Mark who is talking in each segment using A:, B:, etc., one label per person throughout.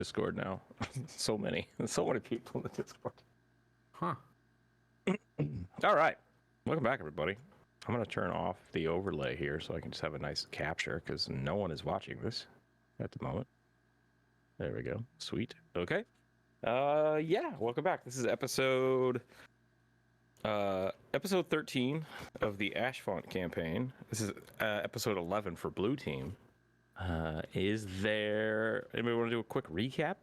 A: Discord now. So many people in the Discord.
B: Huh.
A: All right, welcome back, everybody. I'm gonna turn off the overlay here so I can just have a nice capture because no one is watching this at the moment. There we go. Sweet. Okay. Yeah. Welcome back. This is episode 13 of the Ashfont campaign. This is episode 11 for BlueTeam. Is there anybody want to do a quick recap?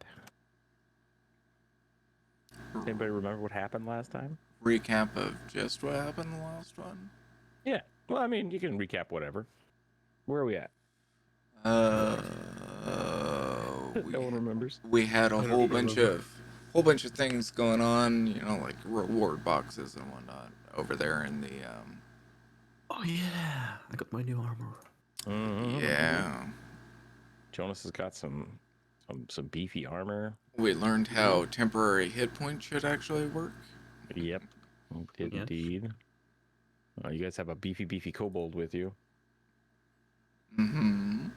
A: Anybody remember what happened last time?
C: Recap of just what happened the last one?
A: Yeah. Well, I mean, you can recap whatever. Where are we at?
C: No
A: one remembers.
C: We had a whole bunch of things going on, you know, like reward boxes and whatnot over there in the
B: Oh yeah, I got my new armor.
A: Mm-hmm.
C: Yeah.
A: Joonas has got some beefy armor.
C: We learned how temporary hit points should actually work.
A: Yep. Did
B: Yes.
A: indeed. You guys have a beefy kobold with you.
C: Mm-hmm.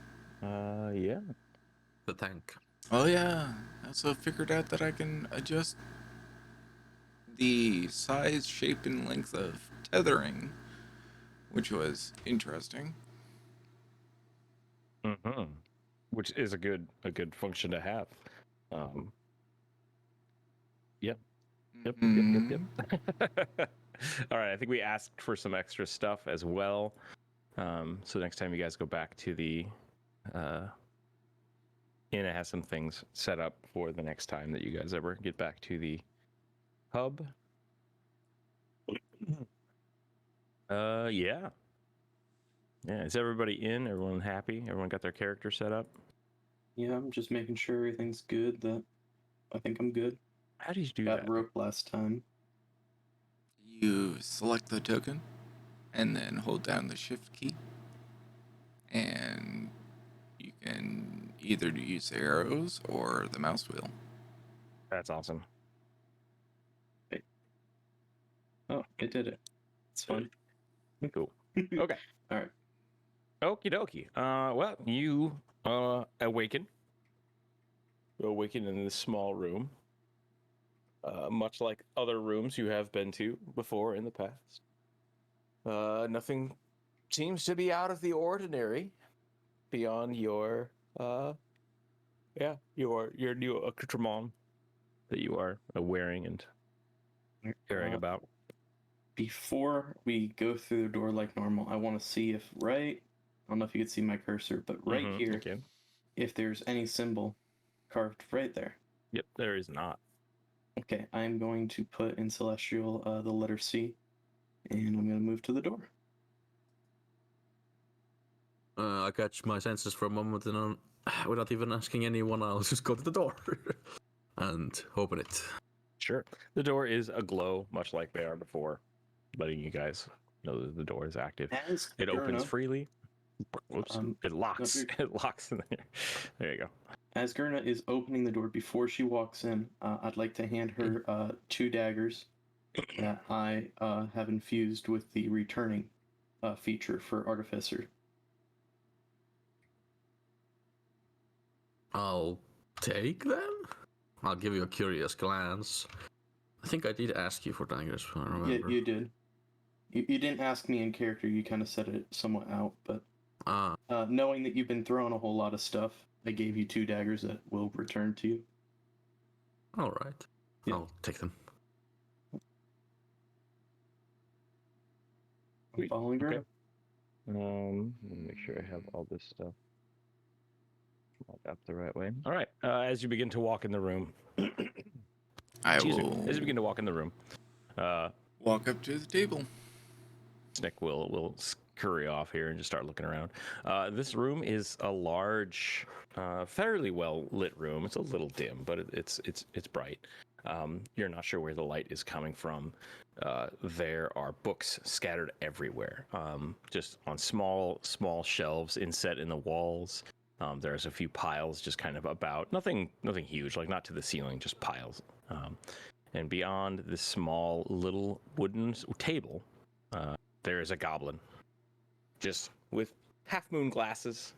A: Yeah.
B: The tank.
C: Oh yeah. I also figured out that I can adjust the size, shape, and length of tethering, which was interesting.
A: Mm-hmm. Which is a good function to have. Yep. Yep. All right. I think we asked for some extra stuff as well. So next time you guys go back to the inn, it has some things set up for the next time that you guys ever get back to the hub. Yeah. Yeah. Is everybody in? Everyone happy? Everyone got their character set up?
D: Yeah, I'm just making sure everything's good. That I think I'm good.
A: How did you do
D: Got
A: that?
D: rope last time.
C: You select the token and then hold down the shift key, and you can either use the arrows or the mouse wheel.
A: That's awesome.
D: Oh, it did it. It's fun.
A: Cool. Okay.
D: All right.
A: Okie dokie. Well, you awaken. You awaken in this small room. Much like other rooms you have been to before in the past. Nothing seems to be out of the ordinary beyond your your new accoutrement that you are wearing and caring about.
D: Before we go through the door like normal, I want to see if I don't know if you can see my cursor, but right here,
A: Okay.
D: if there's any symbol carved right there.
A: Yep, there is not.
D: Okay, I'm going to put in Celestial the letter C, and I'm going to move to the door.
B: I catch my senses for a moment and without even asking anyone, I'll just go to the door and open it.
A: Sure. The door is aglow, much like they are before, letting you guys know that the door is active. It opens freely. Whoops. It locks. It locks in there. There you go.
D: As Gerna is opening the door before she walks in, I'd like to hand her 2 daggers that I have infused with the returning feature for Artificer.
B: I'll take them? I'll give you a curious glance. I think I did ask you for daggers, I remember.
D: Yeah, you did. You didn't ask me in character, you kind of said it somewhat out, but knowing that you've been throwing a whole lot of stuff, I gave you 2 daggers that will return to you.
B: All right. Yeah. I'll take them.
D: I'm following Gerna.
A: Okay. Let me make sure I have all this stuff up the right way. All right. As you begin to walk in the room, as you begin to walk in the room,
C: walk up to the table.
A: Snick will scurry off here and just start looking around. This room is a large, fairly well lit room. It's a little dim, but it's bright. You're not sure where the light is coming from. There are books scattered everywhere, just on small shelves inset in the walls. There's a few piles just kind of about, nothing huge, like not to the ceiling, just piles. And beyond this small little wooden table, there is a goblin, just with half moon glasses,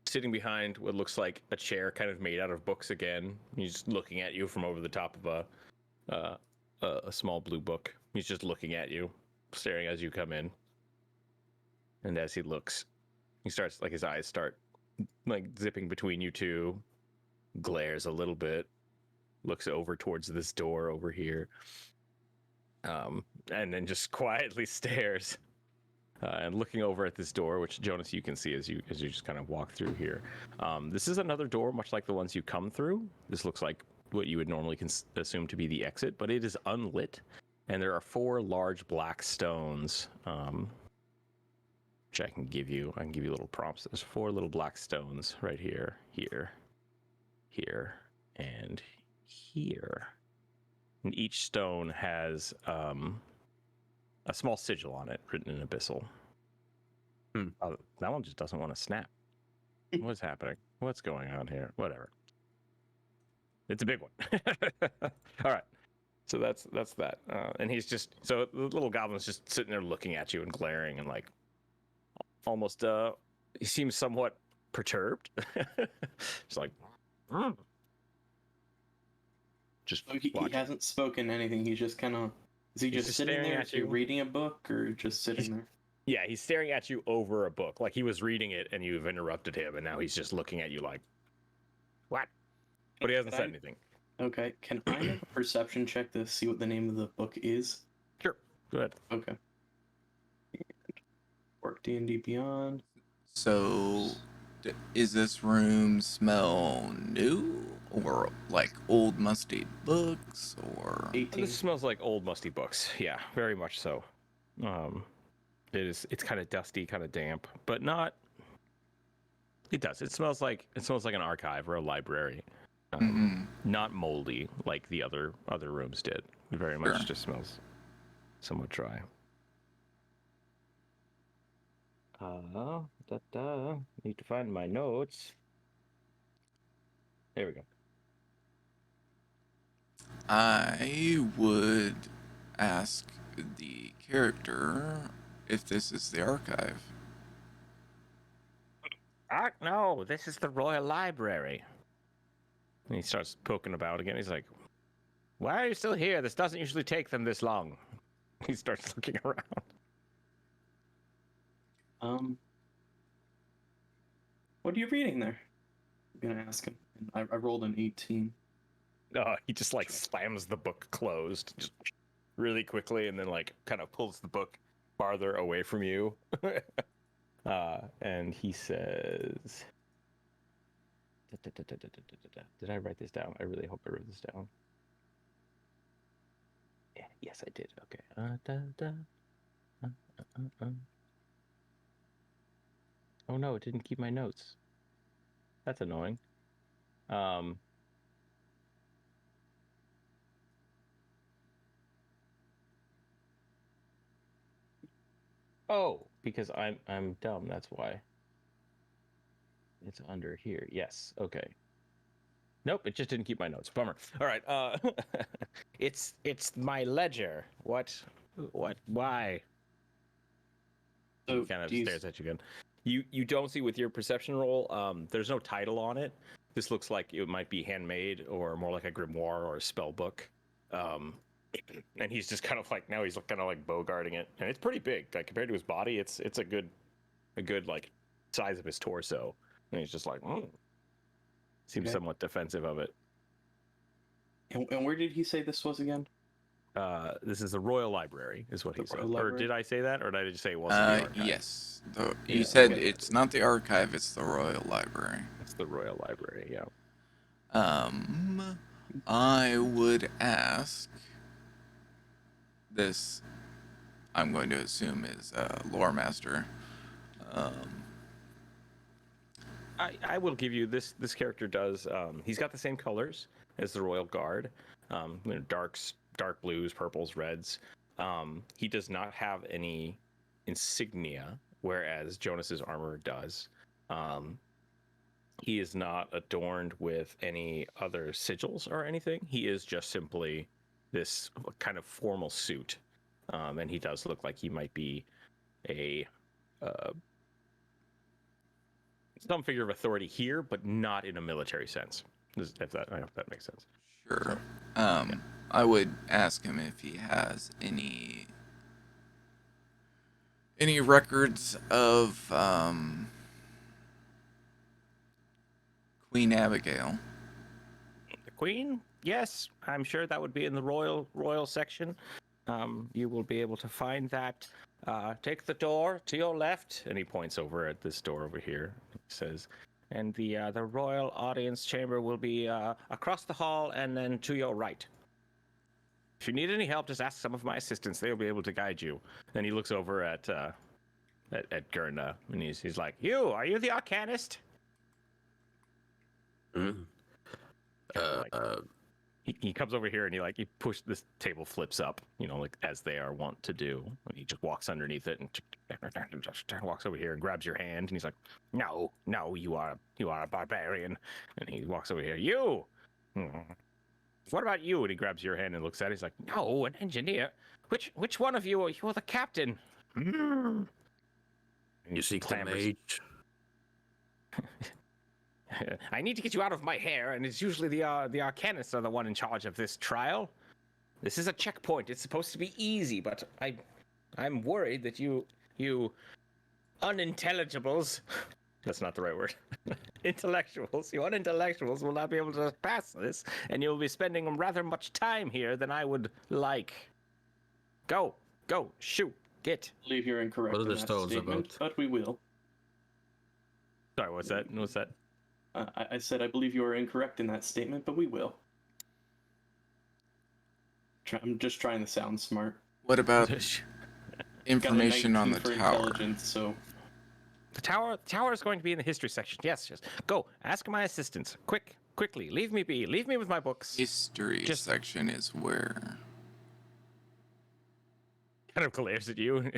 A: sitting behind what looks like a chair kind of made out of books again. He's looking at you from over the top of a small blue book. He's just looking at you, staring as you come in. And as he looks, he starts, like, his eyes start, like, zipping between you two, glares a little bit, looks over towards this door over here, and then just quietly stares. And looking over at this door, which Joonas you can see as you just kind of walk through here. This is another door, much like the ones you come through. This looks like what you would normally assume to be the exit, but it is unlit, and there are 4 large black stones. Which I can give you little prompts. There's 4 little black stones right here, here, and here. And each stone has a small sigil on it, written in Abyssal. That one just doesn't want to snap. What's happening? What's going on here? Whatever. It's a big one. All right. So that's that. And he's just, so the little goblin's just sitting there looking at you and glaring and like almost he seems somewhat perturbed. Just like just
D: He hasn't spoken anything. He's just kind of, is he just sitting there? Is he reading a book or just sitting there?
A: Yeah, he's staring at you over a book, like he was reading it and you've interrupted him, and now he's just looking at you like, what? But he hasn't said anything.
D: Okay, can I make a perception check to see what the name of the book is?
A: Sure, go ahead.
D: Okay. Work D&D Beyond.
C: So, is this room smell new? Or like old musty books? Or
D: 18.
A: This smells like old musty books. Yeah, very much so. It's kind of dusty, kind of damp, but not. It does. It smells like an archive or a library. Not moldy like the other rooms did. It very much just smells somewhat dry. Need to find my notes. There we go.
C: I would ask the character if this is the archive.
A: No, this is the Royal Library. And he starts poking about again. He's like, why are you still here? This doesn't usually take them this long. He starts looking around.
D: What are you reading there? I'm gonna ask him. I rolled an 18.
A: He just like slams the book closed just really quickly and then like kind of pulls the book farther away from you. And he says, did I write this down? I really hope I wrote this down. Yeah, yes, I did. Okay. Oh no, it didn't keep my notes. That's annoying. Oh, because I'm dumb. That's why. It's under here. Yes. Okay. Nope, it just didn't keep my notes. Bummer. All right. It's my ledger. What? Why?
D: So
A: He kind of stares at you again. You don't see with your perception roll. There's no title on it. This looks like it might be handmade or more like a grimoire or a spell book. And he's just kind of like, now he's kind of like bogarting it, and it's pretty big. Like compared to his body, it's a good like size of his torso. And he's just like, seems somewhat defensive of it.
D: And where did he say this was again?
A: This is the Royal Library, is what he said. Or did I say that, or did I just say it wasn't the archive?
C: Yes. You said it's not the archive; it's the Royal Library.
A: It's the Royal Library, yeah.
C: I would ask this. I'm going to assume is lore master.
A: I will give you this. This character does. He's got the same colors as the Royal Guard. Dark blues, purples, reds. He does not have any insignia, whereas Joonas's armor does. He is not adorned with any other sigils or anything. He is just simply this kind of formal suit, and he does look like he might be a some figure of authority here, but not in a military sense. I hope that makes sense.
C: Sure. I would ask him if he has any records of Queen Abigail.
A: The Queen? Yes, I'm sure that would be in the royal section. You will be able to find that. Take the door to your left, and he points over at this door over here. He says, and the royal audience chamber will be across the hall and then to your right. If you need any help, just ask some of my assistants. They'll be able to guide you. Then he looks over at Gerna, and he's like, are you the arcanist?
B: Mm.
A: He comes over here and he push this table flips up, like as they are wont to do. And he just walks underneath it and walks over here and grabs your hand. And he's like, no, you are a barbarian. And he walks over here. You. What about you? And he grabs your hand and looks at it. He's like, no, an engineer. Which one of you? You're the captain.
B: You seek the mage.
A: I need to get you out of my hair, and it's usually the arcanists are the one in charge of this trial. This is a checkpoint. It's supposed to be easy, but I'm worried that you unintelligibles. That's not the right word. Intellectuals. You unintellectuals will not be able to pass this, and you'll be spending rather much time here than I would like. Go, shoot, get.
D: I believe you're incorrect
B: What are
D: in
B: the
D: that
B: stones
D: statement,
B: about?
D: but we will.
A: Sorry, what's that?
D: I said I believe you are incorrect in that statement, but we will. I'm just trying to sound smart.
C: What about
D: Got a
C: information on the
D: 19 for
C: tower?
D: intelligence, so
A: The tower is going to be in the history section. Yes. Go. Ask my assistants. Quickly. Leave me be. Leave me with my books.
C: History section is where?
A: Kind of glares at you,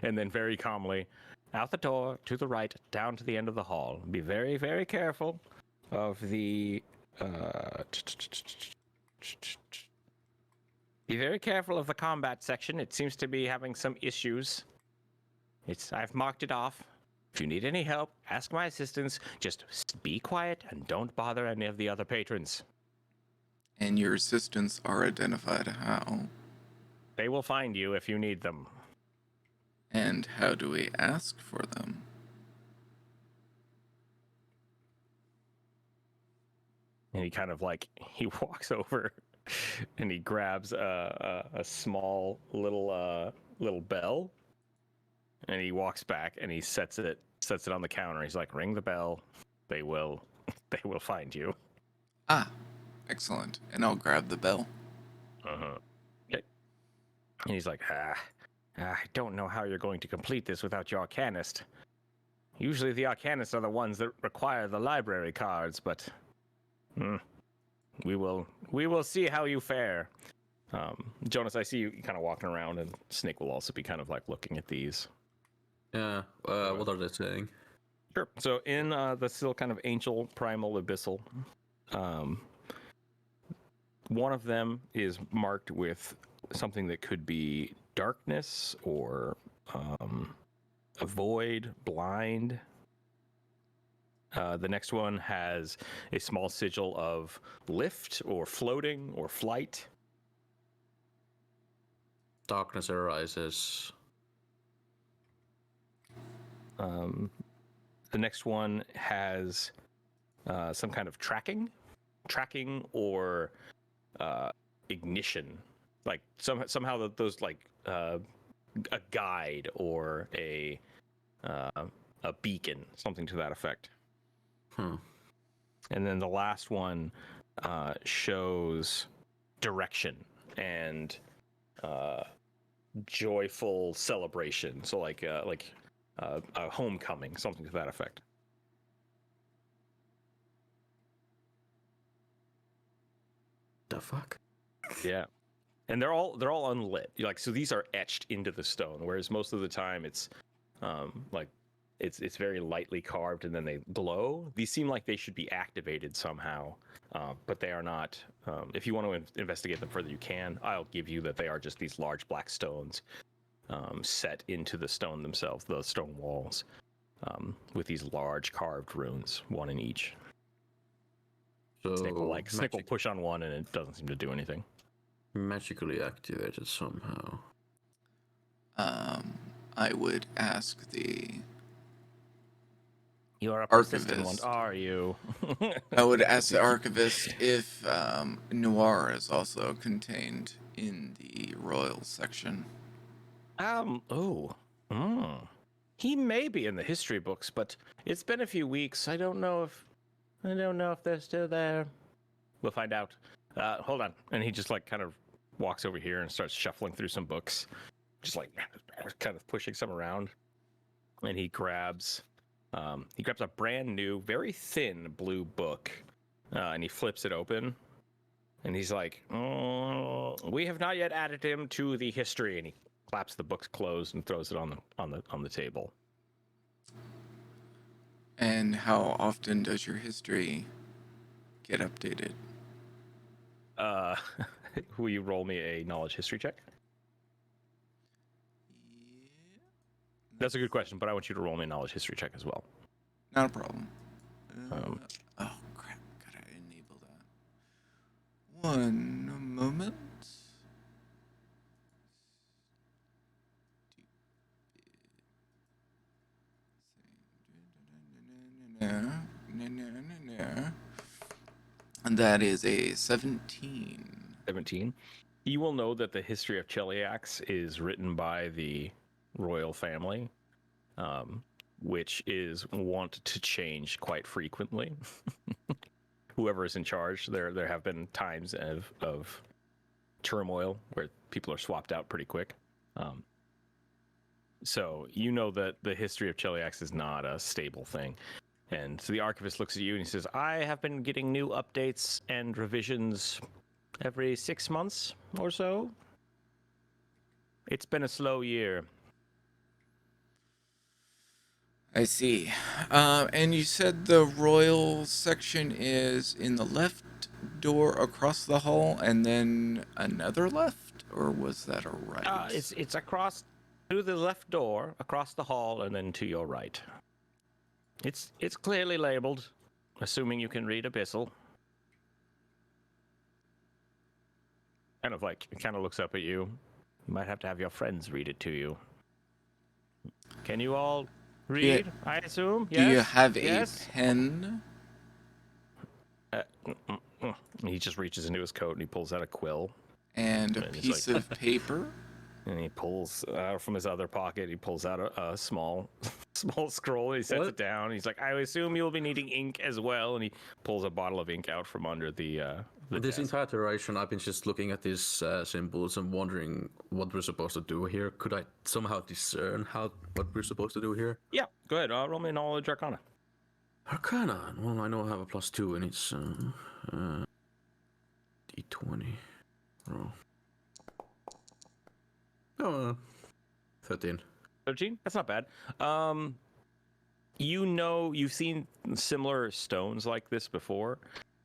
A: and then very calmly, out the door, to the right, down to the end of the hall. Be very, very careful of the... Be very careful of the combat section. It seems to be having some issues. I've marked it off. If you need any help, ask my assistants. Just be quiet and don't bother any of the other patrons.
C: And your assistants are identified how?
A: They will find you if you need them.
C: And how do we ask for them?
A: And he kind of he walks over and he grabs a small little bell, and he walks back and he sets it on the counter. He's like, ring the bell. They will find you.
C: Ah, excellent. And I'll grab the bell.
A: Okay. And he's like, I don't know how you're going to complete this without your arcanist. Usually the arcanists are the ones that require the library cards, but we will see how you fare. Joonas, I see you kind of walking around, and Snake will also be kind of looking at these.
B: Yeah, what are they saying?
A: Sure. So in the still kind of ancient, primal, abyssal, one of them is marked with something that could be darkness or a void, blind. The next one has a small sigil of lift or floating or flight.
B: Darkness arises.
A: The next one has some kind of tracking or ignition, somehow those a guide or a beacon, something to that effect. And then the last one shows direction and joyful celebration. So a homecoming, something to that effect.
B: The fuck?
A: Yeah. And they're all unlit. So these are etched into the stone, whereas most of the time it's it's very lightly carved and then they glow. These seem like they should be activated somehow, but they are not. If you want to investigate them further, you can. I'll give you that they are just these large black stones set into the stone themselves, the stone walls. with these large carved runes, one in each.
B: So
A: Snick will push on one, and it doesn't seem to do anything.
B: magically activated somehow.
C: I would ask the
A: You're a persistent one,
C: archivist.
A: are you?
C: I would ask the archivist if Noir is also contained in the royal section.
A: He may be in the history books, but it's been a few weeks. I don't know if they're still there. We'll find out. Hold on. And he just like kind of walks over here and starts shuffling through some books, just like kind of pushing some around. And he grabs a brand new, very thin blue book, and he flips it open. And he's like, "We have not yet added him to the history." And he claps the books closed and throws it on the table.
C: And how often does your history get updated?
A: Will you roll me a knowledge history check? That's a good question, but I want you to roll me a knowledge history check as well.
C: Not a problem. Oh crap! Gotta enable that. One moment. And that is a 17.
A: 17. You will know that the history of Cheliax is written by the royal family, which is wont to change quite frequently. Whoever is in charge, there have been times of turmoil where people are swapped out pretty quick. So you know that the history of Cheliax is not a stable thing. And so the archivist looks at you and he says, I have been getting new updates and revisions every 6 months or so. It's been a slow year.
C: I see. And you said the royal section is in the left door across the hall and then another left? Or was that a right?
A: It's across through the left door, across the hall, and then to your right. It's clearly labeled, assuming you can read Abyssal. Kind of looks up at you. You might have to have your friends read it to you. Can you all read? I assume. Yes.
C: Do you have
A: yes?
C: a pen?
A: He just reaches into his coat and he pulls out a quill.
C: And a
A: And he's
C: piece
A: like-
C: of paper?
A: And he pulls from his other pocket. He pulls out a small scroll. And he sets
B: What?
A: it down. He's like, "I assume you'll be needing ink as well." And he pulls a bottle of ink out from under the
B: This
A: desk.
B: entire duration, I've been just looking at these symbols and wondering what we're supposed to do here. Could I somehow discern what we're supposed to do here?
A: Yeah, go ahead. Roll me a knowledge arcana.
B: Arcana. Well, I know I have a +2, and it's D20. Roll. Oh, 13.
A: 13? That's not bad. You've seen similar stones like this before,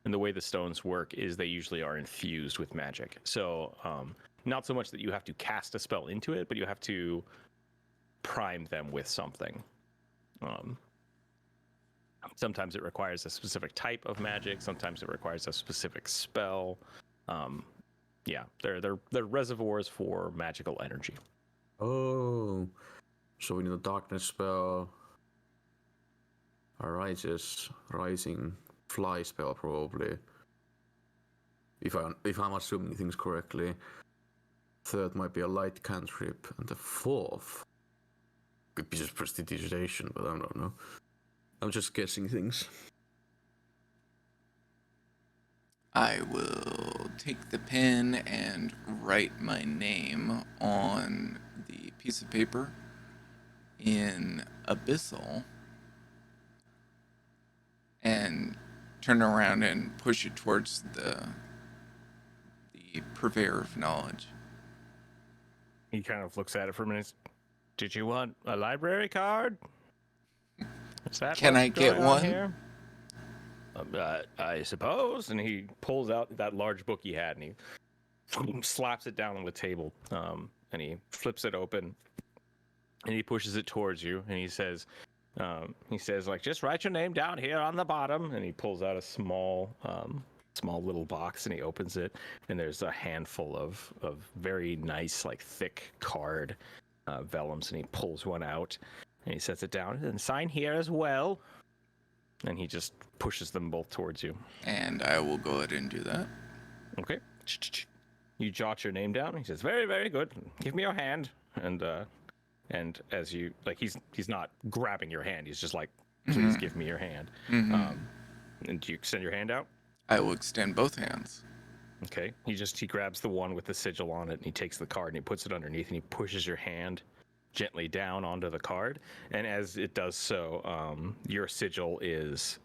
A: and the way the stones work is they usually are infused with magic. So, not so much that you have to cast a spell into it, but you have to prime them with something. Sometimes it requires a specific type of magic. Sometimes it requires a specific spell. Yeah, they're reservoirs for magical energy.
B: Oh, so we need a darkness spell, a righteous rising fly spell probably. If I'm assuming things correctly. Third might be a light cantrip, and the fourth could be just prestidigitation, but I don't know. I'm just guessing things.
C: I will take the pen and write my name on the piece of paper in Abyssal and turn around and push it towards the purveyor of knowledge.
A: He kind of looks at it for a minute. Did you want a library card? Is that
C: Can
A: what's
C: I get
A: going on
C: one?
A: here? I suppose. And he pulls out that large book he had and he slaps it down on the table. And he flips it open and he pushes it towards you and he says, He says, like, just write your name down here on the bottom, and he pulls out a small little box, and he opens it, and there's a handful of very nice, like, thick card vellums, and he pulls one out, and he sets it down, and sign here as well. And he just pushes them both towards you.
C: And I will go ahead and do that.
A: Okay. You jot your name down. He says, very, very good. Give me your hand. And as you, like, he's not grabbing your hand. He's just like, please give me your hand. And do you extend your hand out?
C: I will extend both hands.
A: Okay. He grabs the one with the sigil on it, and he takes the card and he puts it underneath, and he pushes your hand gently down onto the card. And as it does so, your sigil is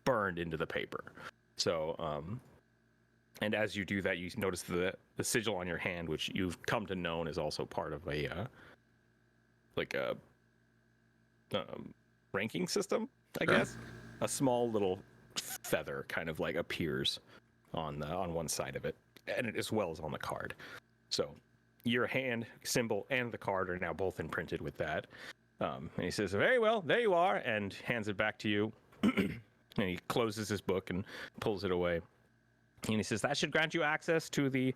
A: burned into the paper. So, and as you do that, you notice the sigil on your hand, which you've come to know is also part of a ranking system, I guess. A small little feather kind of like appears on one side of it, and it as well as on the card. So your hand symbol and the card are now both imprinted with that. And he says, very well, there you are, and hands it back to you. And he closes his book and pulls it away. And he says, that should grant you access to the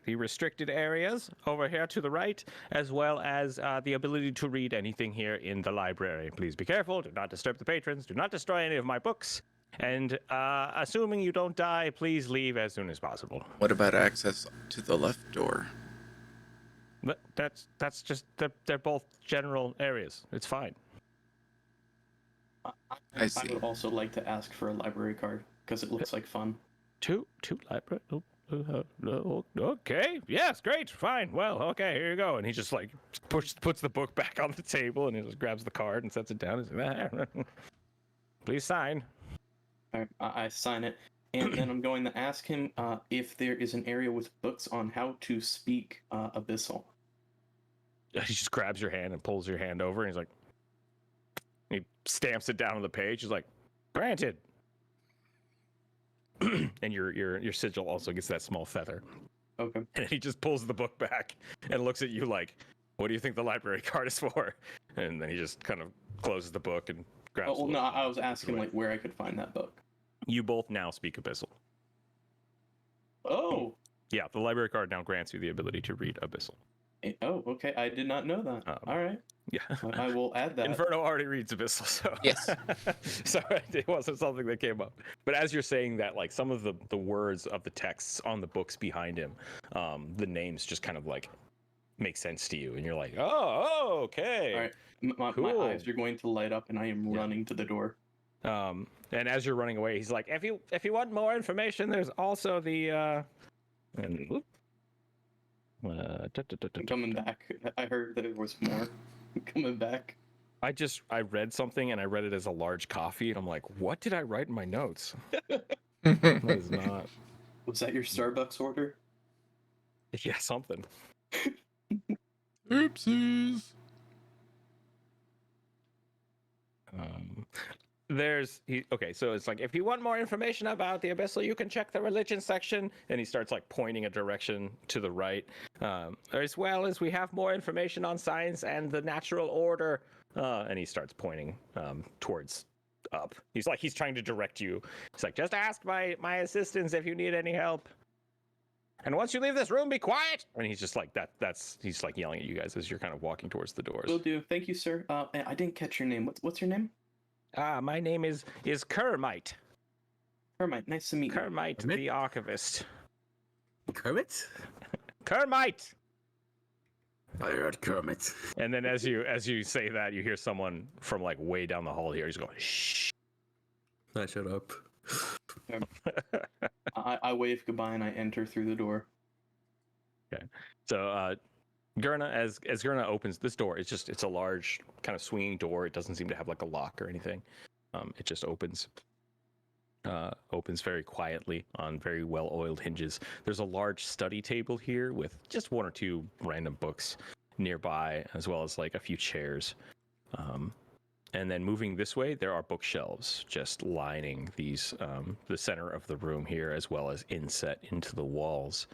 A: restricted areas over here to the right, as well as the ability to read anything here in the library. Please be careful. Do not disturb the patrons. Do not destroy any of my books. And assuming you don't die, please leave as soon as possible.
C: What about access to the left door?
A: But that's just they're both general areas. It's fine.
C: I see.
D: I would also like to ask for a library card because it looks like fun.
A: Two library. Okay. Yes. Great. Fine. Well. Okay. Here you go. And he just like puts the book back on the table, and he just grabs the card and sets it down. He's like, please sign.
D: All right, I sign it, and then I'm going to ask him if there is an area with books on how to speak Abyssal.
A: He just grabs your hand and pulls your hand over, and he's like, he stamps it down on the page. He's like, granted. And your sigil also gets that small feather.
D: Okay.
A: And he just pulls the book back and looks at you like, what do you think the library card is for? And then he just kind of closes the book and grabs.
D: Oh, well, no, I was asking like where I could find that book.
A: You both now speak Abyssal.
D: Oh.
A: Yeah, the library card now grants you the ability to read Abyssal.
D: Oh, okay. I did not know that. All right.
A: Yeah.
D: I will add that.
A: Inferno already reads Abyssal, so
C: Yes.
A: so it wasn't something that came up. But as you're saying that, like some of the words of the texts on the books behind him, the names just kind of like make sense to you, and you're like, oh, okay.
D: All right. My eyes are going to light up, and I am running to the door.
A: And as you're running away, he's like, if you want more information, there's also the and
D: I'm coming back. I heard that there was more. I'm coming back.
A: I read something, and I read it as a large coffee, and I'm like, what did I write in my notes? That is not.
D: Was that your Starbucks order?
A: Yeah, something.
C: Oopsies.
A: Okay, so it's like, if you want more information about the Abyssal, you can check the religion section, and he starts like pointing a direction to the right, as well as we have more information on science and the natural order, and he starts pointing towards up. He's trying to direct you. He's like, just ask my assistants if you need any help. And once you leave this room, be quiet. And he's just like he's like yelling at you guys as you're kind of walking towards the doors.
D: Will do. Thank you, sir. I didn't catch your name. What's your name?
A: My name is Kermite.
D: Kermite. Nice to meet you.
A: Kermite, the archivist.
B: Kermit?
A: Kermite.
B: I heard Kermit.
A: And then as you say that, you hear someone from like way down the hall here. He's going, shh.
B: I shut up.
D: I wave goodbye and I enter through the door.
A: Okay. So Gerna, as Gerna opens this door, it's a large kind of swinging door. It doesn't seem to have like a lock or anything. It just opens very quietly on very well-oiled hinges. There's a large study table here with just one or two random books nearby, as well as like a few chairs. And then moving this way, there are bookshelves just lining these the center of the room here, as well as inset into the walls.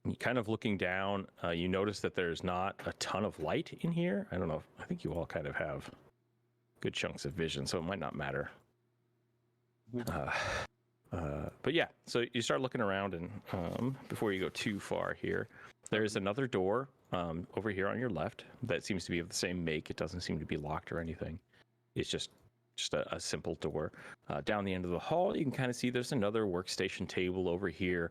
A: You kind of looking down, you notice that there's not a ton of light in here. I don't know. I think you all kind of have good chunks of vision, so it might not matter. But yeah, so you start looking around, and before you go too far here, there's another door over here on your left that seems to be of the same make. It doesn't seem to be locked or anything. It's just a simple door. Down the end of the hall, you can kind of see there's another workstation table over here,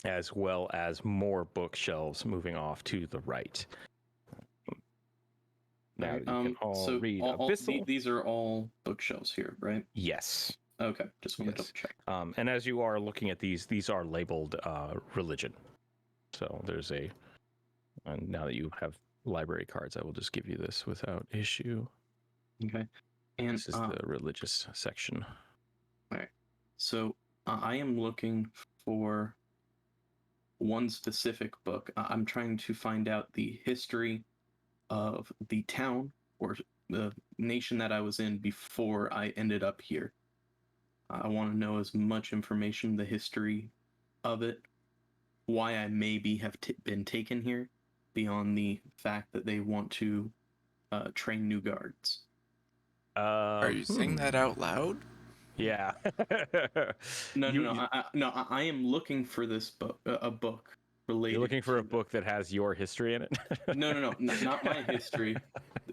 A: as well as more bookshelves moving off to the right. Now that you can all
D: so
A: read
D: all these are all bookshelves here, right?
A: Yes.
D: Okay, just want to
A: Yes.
D: double check.
A: And as you are looking at these are labeled religion. So there's and now that you have library cards, I will just give you this without issue.
D: Okay, and
A: This is the religious section.
D: all right. So I am looking for one specific book. I'm trying to find out the history of the town or the nation that I was in before I ended up here. I want to know as much information, the history of it, why I maybe have been taken here, beyond the fact that they want to train new guards.
C: Are you saying that out loud?
A: Yeah.
D: No. I am looking for this book, a book related.
A: You're looking for a
D: to
A: book that has your history in it?
D: No, not my history.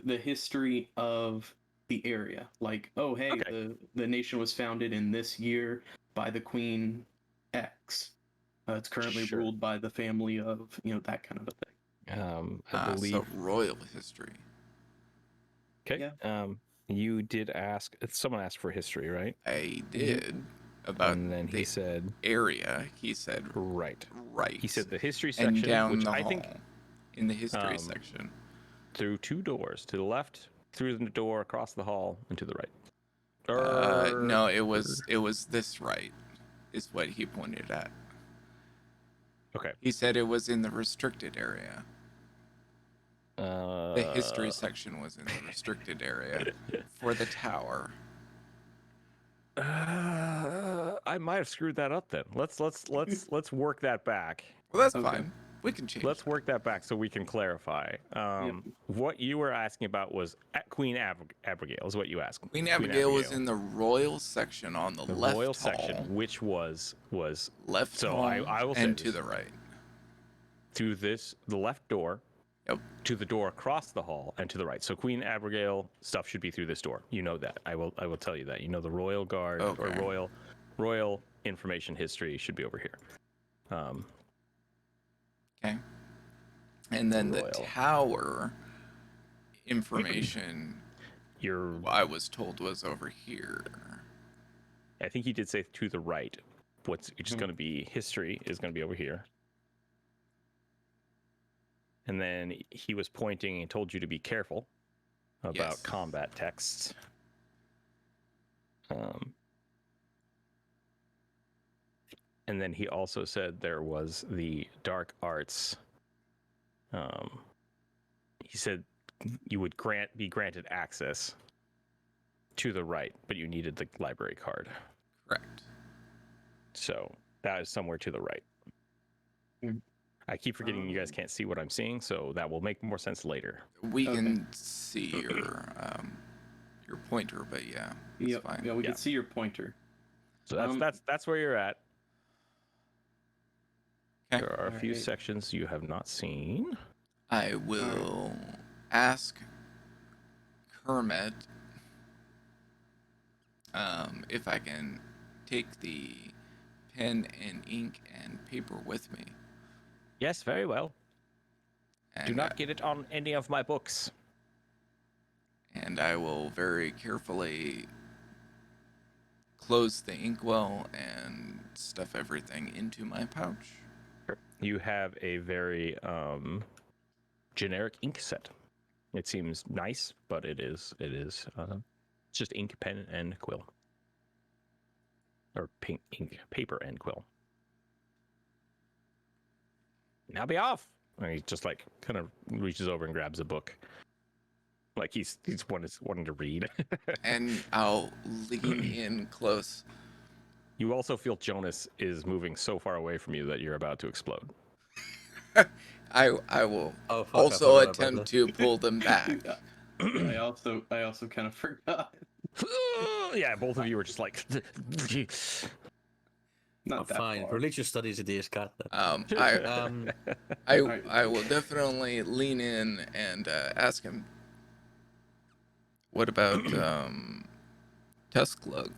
D: The history of the area. Like, oh, hey,
A: Okay.
D: the nation was founded in this year by the Queen X. It's currently
A: Sure.
D: ruled by the family of, that kind of a thing.
A: I believe.
C: So royal history.
A: Okay.
D: Yeah.
A: You did ask. Someone asked for history, right?
C: I did about
A: And then he
C: the
A: said,
C: area. He said
A: right.
C: right.
A: He said the history
C: and
A: section,
C: down
A: which
C: the
A: I
C: hall,
A: think
C: in the history section.
A: through two doors, to the left, through the door, across the hall, and to the right.
C: No, it was this right, is what he pointed at.
A: Okay.
C: He said it was in the restricted area. The history section was in the restricted area for the tower.
A: I might have screwed that up then. Let's work that back.
C: Well, that's
D: Okay.
C: fine. We can change.
A: Let's work that back so we can clarify. What you were asking about was Queen Abigail is what you asked.
C: Queen Abigail was in the royal section on the left
A: royal
C: hall,
A: section, which was
C: left
A: so
C: hall,
A: I will say
C: and to
A: this.
C: the right.
A: To the left door,
C: Yep.
A: to the door across the hall, and to the right. So Queen Abigail stuff should be through this door. You know that. I will tell you that. You know the royal guard or
C: Okay.
A: royal information history should be over here.
C: Okay. And then the
A: Royal.
C: tower information, I was told, was over here.
A: I think he did say to the right. Which is going to be history is going to be over here. And then he was pointing and told you to be careful about
C: Yes.
A: combat texts. And then he also said there was the dark arts. He said you would be granted access to the right, but you needed the library card.
C: Correct.
A: So that is somewhere to the right. I keep forgetting you guys can't see what I'm seeing, so that will make more sense later.
C: We can see your pointer, but yeah, it's fine.
D: Yeah, we can see your pointer.
A: So that's where you're at.
C: Okay.
A: There are a few
D: Alright.
A: sections you have not seen.
C: I will ask Kermit if I can take the pen and ink and paper with me.
A: Yes, very well.
C: And,
A: Do not get it on any of my books.
C: And I will very carefully close the inkwell and stuff everything into my pouch.
A: You have a very generic ink set. It seems nice, but it is just ink, pen, and quill, or pink ink, paper, and quill. Now be off. And he just like kind of reaches over and grabs a book, like he's wanting to read.
C: And I'll lean in close.
A: You also feel Joonas is moving so far away from you that you're about to explode.
C: I will
B: Oh, fuck, I
C: also
B: forgot about
C: attempt
B: that.
C: to pull them back.
D: Yeah, I also kind of forgot.
A: Yeah, both of you were just like.
D: Not that
B: Fine.
D: far.
B: Religious studies it is, got that.
C: I
D: Alright.
C: I will definitely lean in and ask him. What about Tusklug?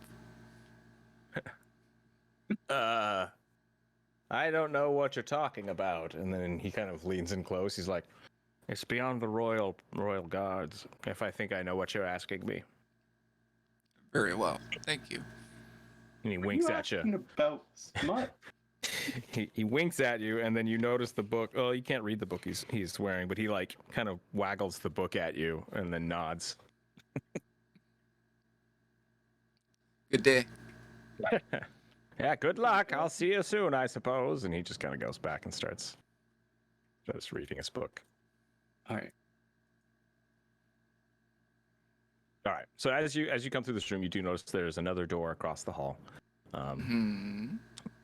A: I don't know what you're talking about. And then he kind of leans in close. He's like, it's beyond the royal guards. If I think I know what you're asking me.
C: Very well, thank you.
A: And he
D: What are
A: winks
D: you
A: at you.
D: asking about smut?
A: He winks at you, and then you notice the book. Oh, you can't read the book he's wearing, but he like kind of waggles the book at you and then nods.
C: Good day.
A: Yeah, good luck. I'll see you soon, I suppose. And he just kind of goes back and starts reading his book.
D: Alright.
A: All right. So as you come through this room, you do notice there's another door across the hall.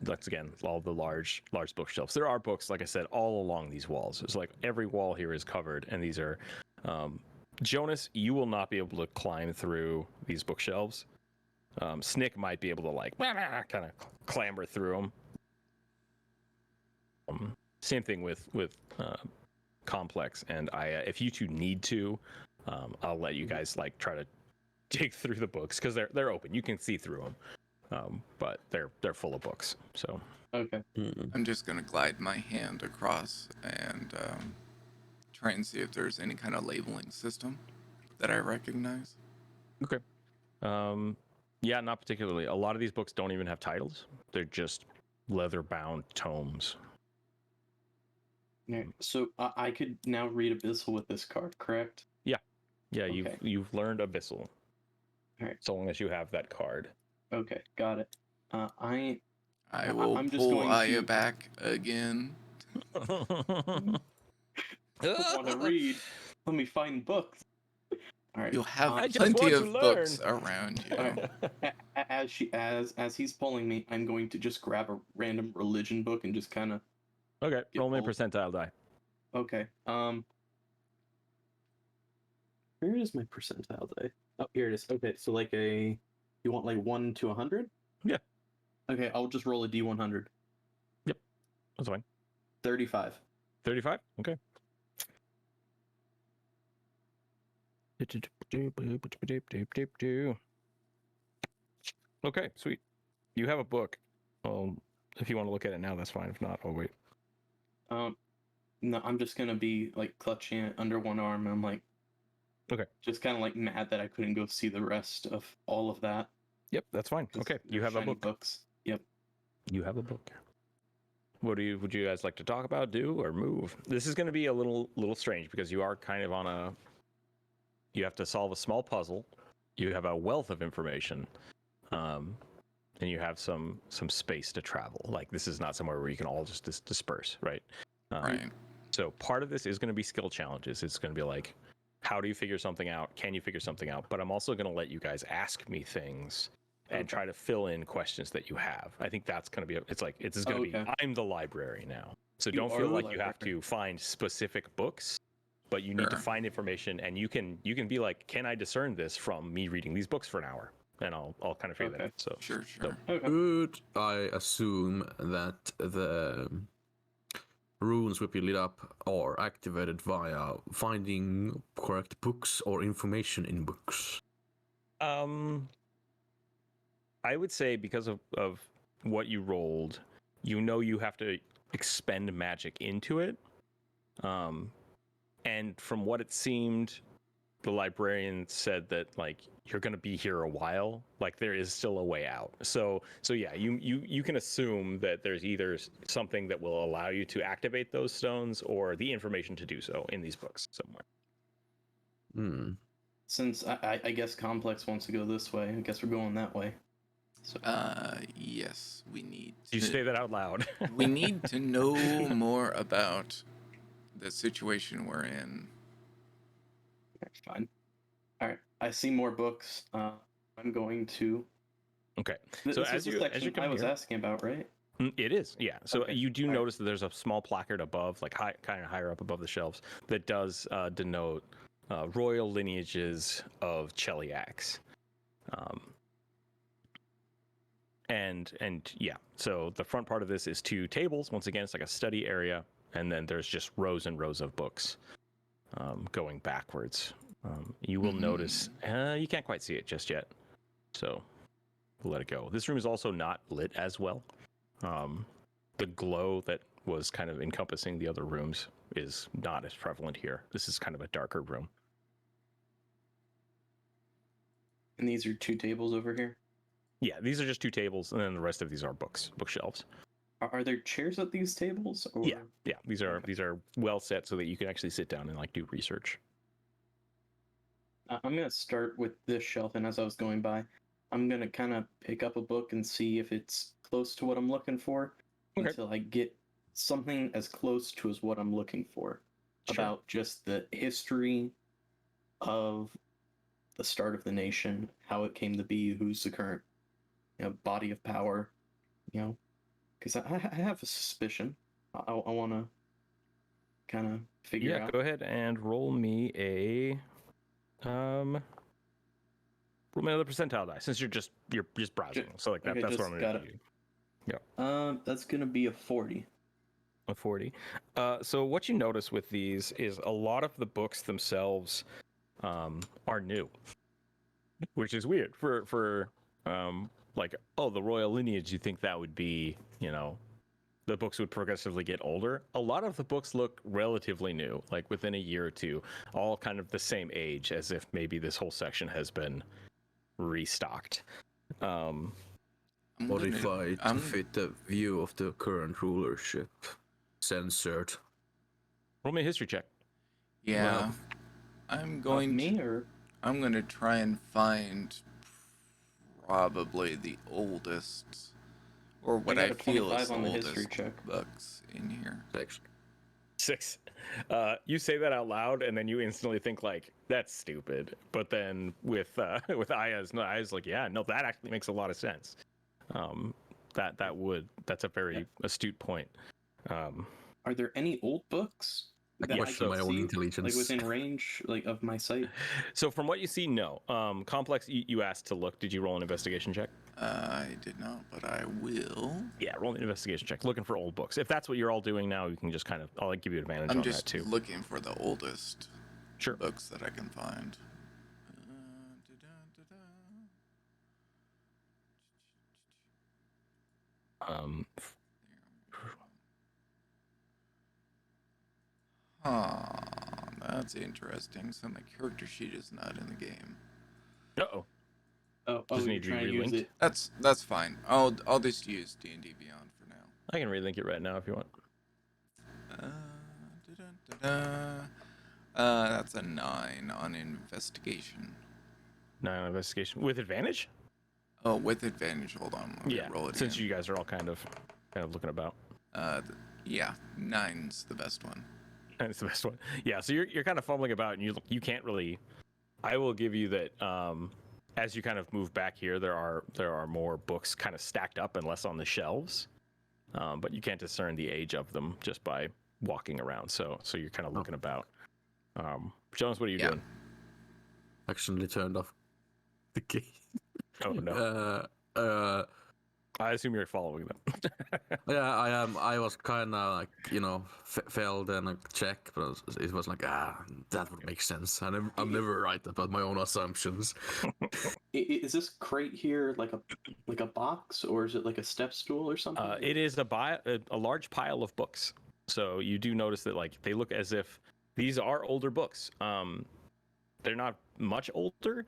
A: That's again all the large bookshelves. There are books, like I said, all along these walls. It's like every wall here is covered, and these are. Joonas, you will not be able to climb through these bookshelves. Snick might be able to like kind of clamber through them. Same thing with Complex and Aya. If you two need to, I'll let you guys like try to dig through the books because they're open. You can see through them, but they're full of books. So
D: Okay.
C: I'm just gonna glide my hand across and try and see if there's any kind of labeling system that I recognize.
A: okay. Yeah, not particularly. A lot of these books don't even have titles. They're just leather-bound tomes.
D: Alright, so I could now read Abyssal with this card, correct?
A: Yeah,
D: Okay.
A: you've learned Abyssal.
D: Alright.
A: So long as you have that card.
D: Okay, got it.
C: I will
D: I'm just
C: pull
D: going
C: Aya
D: to-
C: back again.
D: want to read. Let me find books. All right.
C: You'll have
A: I just
C: plenty
A: want
C: of
A: to
C: books
A: learn.
C: around you.
D: All right. As he's pulling me, I'm going to just grab a random religion book and just kind of.
A: Okay,
D: Get
A: roll me a
D: pulled.
A: percentile die.
D: Okay. Where is my percentile die? Oh, here it is. Okay, so like you want like 1 to 100?
A: Yeah.
D: Okay, I'll just roll a D100.
A: That's fine.
D: 35.
A: 35? Okay. Okay, sweet. You have a book. Well, if you want to look at it now, that's fine. If not, I'll wait.
D: No, I'm just gonna be like clutching it under one arm, and I'm like,
A: Okay.
D: just kind of like mad that I couldn't go see the rest of all of that.
A: Yep, that's fine.
D: 'Cause
A: Okay, you
D: they're
A: have a
D: shiny
A: book.
D: Books. Yep.
A: You have a book. Would you guys like to talk about, do, or move? This is going to be a little strange because you are kind of on a. You have to solve a small puzzle. You have a wealth of information, and you have some space to travel. Like this is not somewhere where you can all just disperse, right?
C: Right.
A: So part of this is going to be skill challenges. It's going to be like, how do you figure something out? Can you figure something out? But I'm also going to let you guys ask me things and try to fill in questions that you have. I think that's going to be, it's going to be, I'm the library now. So don't
D: are
A: feel
D: the
A: like you have
D: library.
A: to find specific books, but you need to
C: Sure.
A: find information and you can be like, can I discern this from me reading these books for an hour? And I'll kind of figure that
D: Okay.
A: out. So
C: Sure.
D: Okay.
B: Could I assume that the runes will be lit up or activated via finding correct books or information in books?
A: I would say because of what you rolled, you have to expend magic into it. And from what it seemed, the librarian said that like you're gonna be here a while. Like there is still a way out. So yeah, you can assume that there's either something that will allow you to activate those stones or the information to do so in these books somewhere.
D: Since I guess Complex wants to go this way, I guess we're going that way. So
C: Yes, we need.
A: You say that out loud.
C: We need to know more about the situation we're in.
D: fine. All right. I see more books. I'm going to
A: Okay.
D: This
A: So
D: was
A: as
D: the
A: you
D: section
A: come
D: I was
A: here,
D: asking about, right?
A: It is, yeah. So
D: Okay,
A: you do
D: alright.
A: notice that there's a small placard above, like kind of higher up above the shelves, that does denote royal lineages of Cheliacs. And yeah, so the front part of this is 2 tables. Once again, it's like a study area, and then there's just rows and rows of books going backwards. You will notice you can't quite see it just yet, so we'll let it go. This room is also not lit as well. The glow that was kind of encompassing the other rooms is not as prevalent here. This is kind of a darker room.
D: And these are 2 tables over here.
A: Yeah, these are just 2 tables, and then the rest of these are bookshelves.
D: Are there chairs at these tables? Or...
A: Yeah, these are
D: Okay.
A: these are well set so that you can actually sit down and like do research.
D: I'm gonna start with this shelf, and as I was going by, I'm gonna kind of pick up a book and see if it's close to what I'm looking for,
A: Okay.
D: until I get something as close to as what I'm looking for,
A: Sure.
D: about just the history of the start of the nation, how it came to be, who's the current, body of power, because I have a suspicion. I want to kind of figure
A: Yeah,
D: out.
A: go ahead and roll me roll me another percentile die since you're just browsing. So like that,
D: Okay,
A: that's what
D: just
A: I'm
D: got
A: gonna
D: it.
A: do. Yeah.
D: That's gonna be a 40.
A: A 40. So what you notice with these is a lot of the books themselves are new, which is weird for like, oh, the royal lineage. You think that would be, the books would progressively get older. A lot of the books look relatively new, like within a year or two, all kind of the same age, as if maybe this whole section has been restocked.
B: Modified to fit the view of the current rulership. Censored.
A: Roll me a history check.
C: Yeah,
B: Well,
C: I'm going
D: Me
C: to.
D: or
C: I'm going to try and find probably the oldest, or what
D: got
C: I
D: a
C: feel
D: 25
C: is the
D: on the history
C: oldest
D: check.
C: books in here.
A: 6. You say that out loud, and then you instantly think like that's stupid. But then with Aya's like, yeah, no, that actually makes a lot of sense. That's a very astute point.
D: Are there any old books that I
B: question
D: can
B: my own
D: see,
B: intelligence.
D: like within range, like of my sight?
A: So from what you see, no. Complex, you asked to look. Did you roll an investigation check?
C: I did not, but I will.
A: Yeah, roll an investigation check. Looking for old books. If that's what you're all doing now, you can just kind of, I'll give you advantage
C: I'm
A: on that
C: just
A: too.
C: looking for the oldest
A: Sure.
C: books that I can find. That's interesting. So my character sheet is not in the game.
A: Uh-oh.
D: Oh,
A: Does it
D: you're
A: need to be
D: trying to use
A: relinked?
D: it.
C: That's fine. I'll just use D&D Beyond for now.
A: I can relink it right now if you want.
C: That's a 9 on investigation.
A: 9 on investigation with advantage.
C: Oh, with advantage. Hold on. Let me roll it
A: since
C: again.
A: you guys are all kind of looking about.
C: Yeah, 9's the best one.
A: And it's the best one. Yeah, so you're kind of fumbling about, and you can't really. I will give you that. As you kind of move back here, there are more books kind of stacked up and less on the shelves, but you can't discern the age of them just by walking around. So you're kind of looking about. Joonas, what are you doing?
B: Accidentally turned off the game.
A: Oh no. I assume you're following them.
B: Yeah, I am. I was kind of like, failed and check, but it was like, that would make sense. I'm never right about my own assumptions.
D: Is this crate here like a box, or is it like a step stool or something?
A: It is a large pile of books. So you do notice that like they look as if these are older books. They're not much older,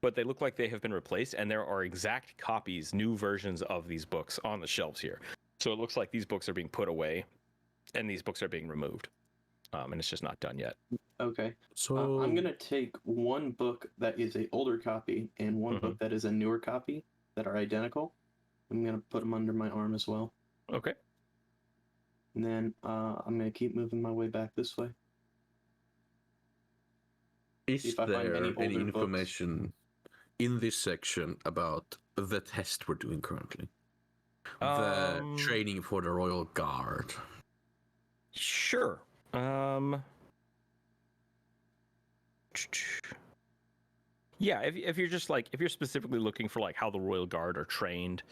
A: but they look like they have been replaced, and there are exact copies, new versions of these books on the shelves here. So it looks like these books are being put away, and these books are being removed, and it's just not done yet.
D: Okay.
B: So
D: I'm gonna take one book that is a older copy and one book that is a newer copy that are identical. I'm gonna put them under my arm as well.
A: Okay.
D: And then I'm gonna keep moving my way back this way.
B: Is
D: if I find
B: there
D: any
B: any
D: older books.
B: information in this section about the test we're doing currently? The training for the Royal Guard.
A: Sure. Yeah, if you're just like, if you're specifically looking for like how the Royal Guard are trained,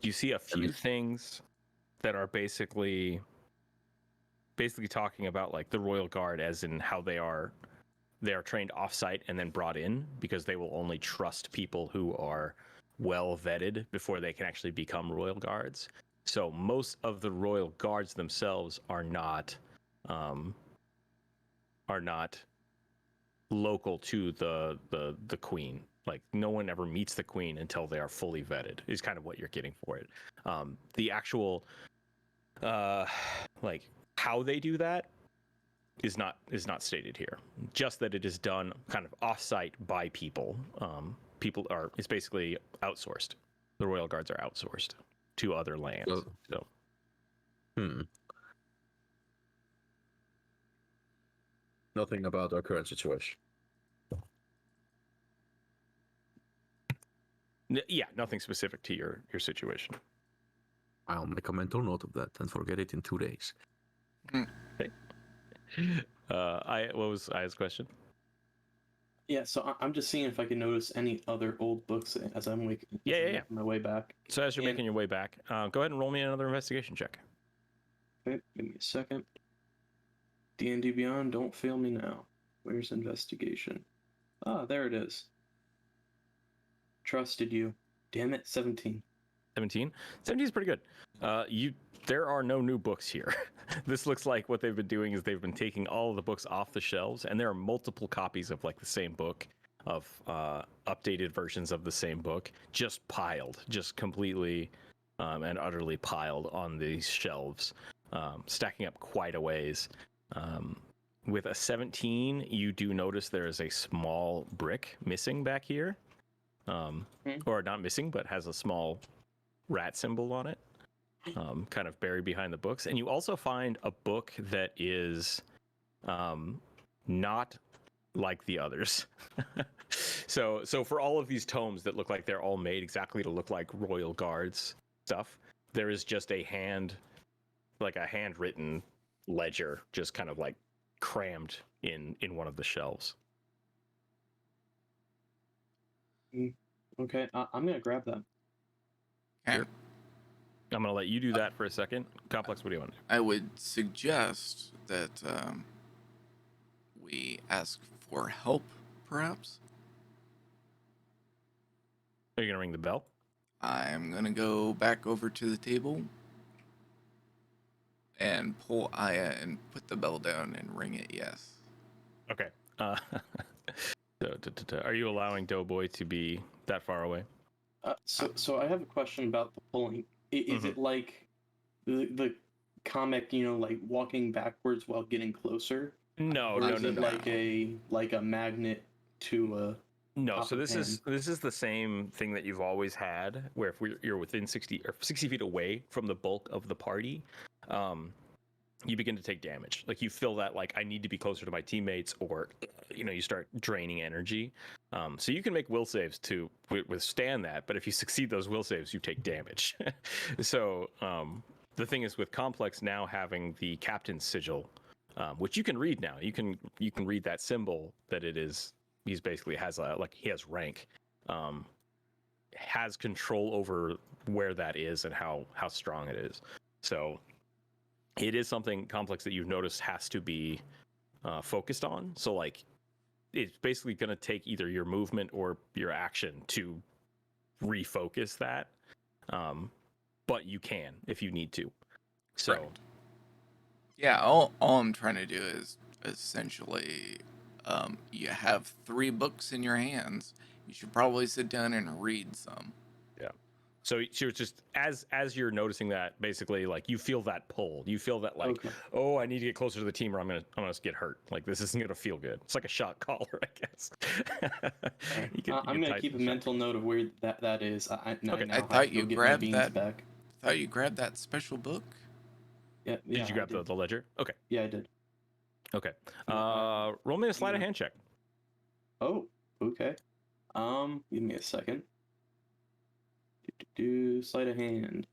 A: you see a few things that are basically talking about like the Royal Guard as in how they are trained offsite and then brought in, because they will only trust people who are well vetted before they can actually become Royal Guards. So most of the Royal Guards themselves are not local to the Queen. Like, no one ever meets the Queen until they are fully vetted, is kind of what you're getting for it. The actual like how they do that is not stated here. Just that it is done kind of offsite by people. It's basically outsourced. The Royal Guards are outsourced to other lands. So.
B: Nothing about our current situation.
A: Yeah, nothing specific to your situation.
B: I'll make a mental note of that and forget it in 2 days.
A: Okay. What was Aya's question?
D: Yeah, so I'm just seeing if I can notice any other old books as I'm making my way back.
A: So as you're making your way back, go ahead and roll me another investigation check.
D: Okay, give me a second. D&D Beyond, don't fail me now. Where's investigation? Ah, there it is. Trusted you. Damn it, 17.
A: 17 is pretty good. There are no new books here. This looks like what they've been doing is they've been taking all of the books off the shelves, and there are multiple copies of like the same book, of updated versions of the same book, just completely and utterly piled on these shelves, stacking up quite a ways. With a 17, you do notice there is a small brick missing back here, or not missing, but has a small rat symbol on it, kind of buried behind the books. And you also find a book that is not like the others. So for all of these tomes that look like they're all made exactly to look like Royal Guards stuff, there is just a handwritten ledger just kind of like crammed in one of the shelves.
D: Okay, I'm gonna grab that.
C: Okay.
A: I'm gonna let you do that for a second. Complex, what do you want to do?
C: I would suggest that we ask for help, perhaps.
A: Are you gonna ring the bell?
C: I'm gonna go back over to the table and pull Aya and put the bell down and ring it, yes.
A: Okay. Are you allowing Doughboy to be that far away?
D: So I have a question about the pulling. Is it like the comic, like walking backwards while getting closer?
A: No,
D: or
A: no,
D: is
A: no,
D: it
A: no.
D: like a magnet to a
A: No, so
D: top of
A: this is the same thing that you've always had, where if you're within 60 feet away from the bulk of the party, you begin to take damage. Like, you feel that, like, I need to be closer to my teammates, or you start draining energy. So you can make will saves to withstand that, but if you succeed those will saves, you take damage. So the thing is, with Complex now having the captain's sigil, which you can read now, you can read that symbol that it is. He's basically he has rank, has control over where that is and how strong it is. So it is something Complex that you've noticed has to be focused on. So like, it's basically going to take either your movement or your action to refocus that. But you can if you need to. So
C: Correct. Yeah, all I'm trying to do is essentially, you have 3 books in your hands. You should probably sit down and read some.
A: yeah. So it's just as you're noticing that, basically, like, you feel that pull. You feel that, like,
D: Okay.
A: oh, I need to get closer to the team, or I'm gonna get hurt. Like, this isn't gonna feel good. It's like a shot caller, I guess.
D: I'm gonna keep a mental note of where that is. I
C: thought you grabbed that.
D: Back.
C: Thought you grabbed that special book.
D: Yeah.
A: Did you grab the ledger? Okay.
D: Yeah, I did.
A: Okay. Roll me a sleight of hand check.
D: Oh, okay. Give me a second. Sleight of hand.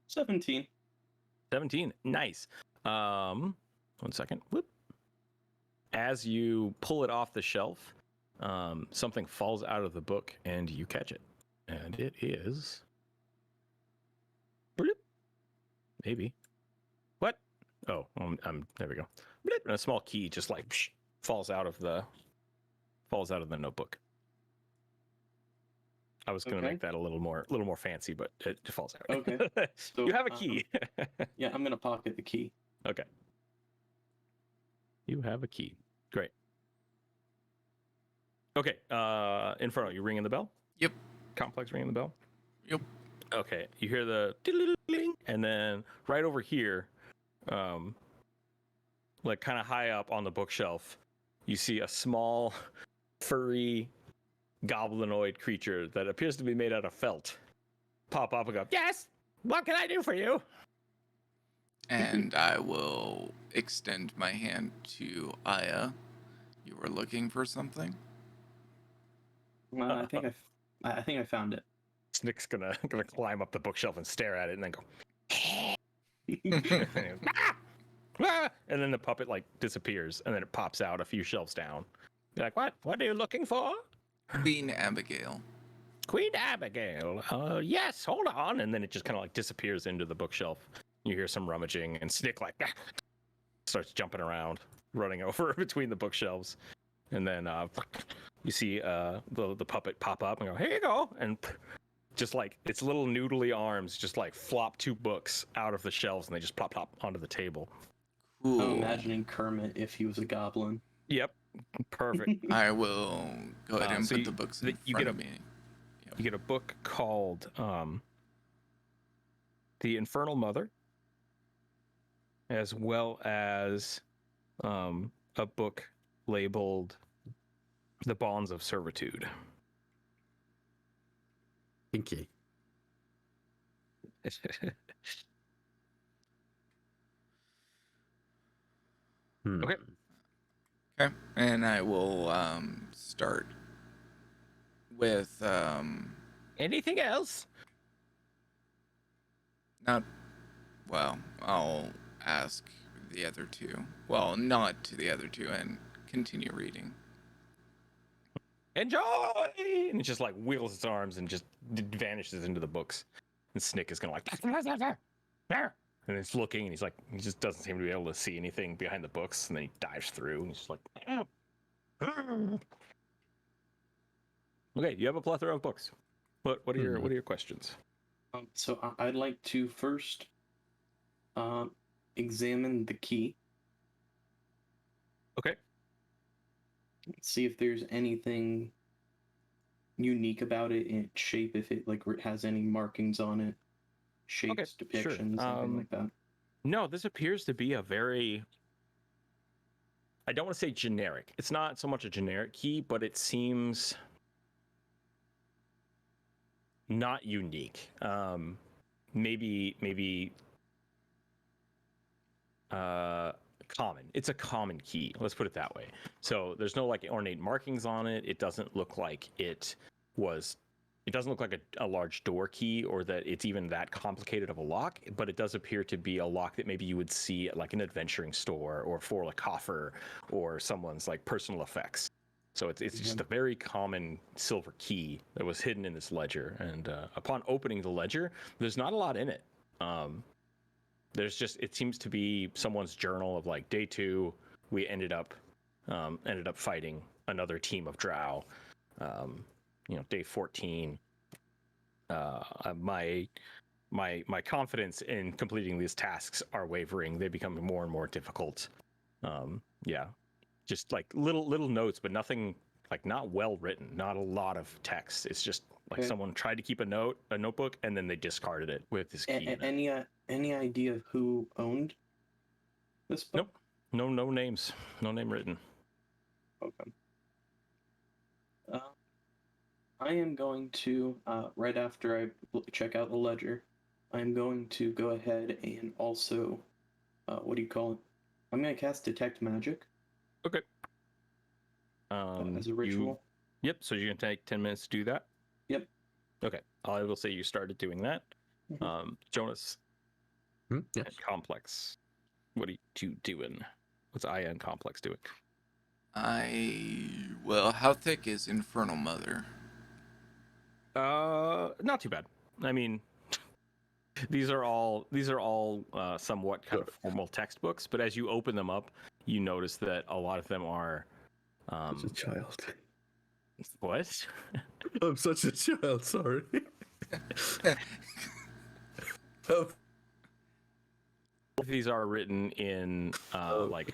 D: 17.
A: 17. Nice. 1 second. Whoop. As you pull it off the shelf, something falls out of the book and you catch it. And it is. Bloop. Maybe. What? Oh, there we go. Bloop. And a small key just like falls out of the notebook. I was going to make that a little more fancy, but it falls out.
D: Okay. So
A: you have a key.
D: Yeah, I'm gonna pocket the key.
A: Okay. You have a key. Great. Okay. Inferno, you ringing the bell?
C: Yep.
A: Complex ringing the bell?
C: Yep.
A: Okay. You hear the ding, and then right over here, like kind of high up on the bookshelf, you see a small, furry, goblinoid creature that appears to be made out of felt pop up and go, "Yes, what can I do for you?"
C: And I will extend my hand to Aya. You were looking for something?
D: I think I found it.
A: Snick's gonna climb up the bookshelf and stare at it and then go, and then the puppet like disappears and then it pops out a few shelves down. You're like, what are you looking for?
C: Queen Abigail.
A: Queen Abigail. Yes, hold on. And then it just kind of like disappears into the bookshelf. You hear some rummaging and Snick like starts jumping around, running over between the bookshelves. And then you see the puppet pop up and go, "Here you go." And just like its little noodly arms just like flop 2 books out of the shelves and they just plop onto the table.
C: Cool.
D: I'm imagining Kermit if he was a goblin.
A: Yep. Perfect.
C: I will go ahead and
A: so
C: put the books in front of me.
A: You get a book called The Infernal Mother, as well as a book labeled The Bonds of Servitude.
B: Kinky.
A: Okay.
C: Okay. And I will start with
A: Anything else?
C: not well, I'll ask the other two. Well, not to the other two and continue reading.
A: Enjoy! And it just like wheels its arms and just vanishes into the books. And Snick is gonna like, and it's looking and he's like, he just doesn't seem to be able to see anything behind the books. And then he dives through and he's just like, okay, you have a plethora of books. What are your questions?
D: So I'd like to first examine the key.
A: Okay.
D: See if there's anything unique about it in its shape, if it like has any markings on it, shapes,
A: Okay, sure.
D: depictions, anything like that.
A: No, this appears to be a very, I don't want to say generic. It's not so much a generic key, but it seems not unique. Maybe common. It's a common key. Let's put it that way. So there's no like ornate markings on it. It doesn't look like it doesn't look like a large door key or that it's even that complicated of a lock, but it does appear to be a lock that maybe you would see at like an adventuring store or for a coffer or someone's like personal effects. So it's just a very common silver key that was hidden in this ledger. And upon opening the ledger, there's not a lot in it. It seems to be someone's journal of like day 2, we ended up fighting another team of drow. Day 14, my confidence in completing these tasks are wavering. They become more and more difficult. Just like little notes, but nothing like not well written, not a lot of text. It's just like someone tried to keep a notebook, and then they discarded it with this key.
D: Any idea of who owned this book?
A: Nope. No names. No name written.
D: Okay. I am going to, right after I check out the ledger, I'm going to go ahead and also, what do you call it? I'm going to cast Detect Magic.
A: Okay.
D: As a ritual.
A: Yep, so you're going to take 10 minutes to do that?
D: Yep.
A: Okay, I will say you started doing that. Joonas
B: Yes.
A: and Complex, what are you two doing? What's Aya and Complex doing?
C: Well, how thick is Infernal Mother?
A: Not too bad. I mean, these are all somewhat kind of formal textbooks, but as you open them up, you notice that a lot of them are
B: Such a child.
A: what?
B: I'm such a child. Sorry. Oh,
A: These are written in like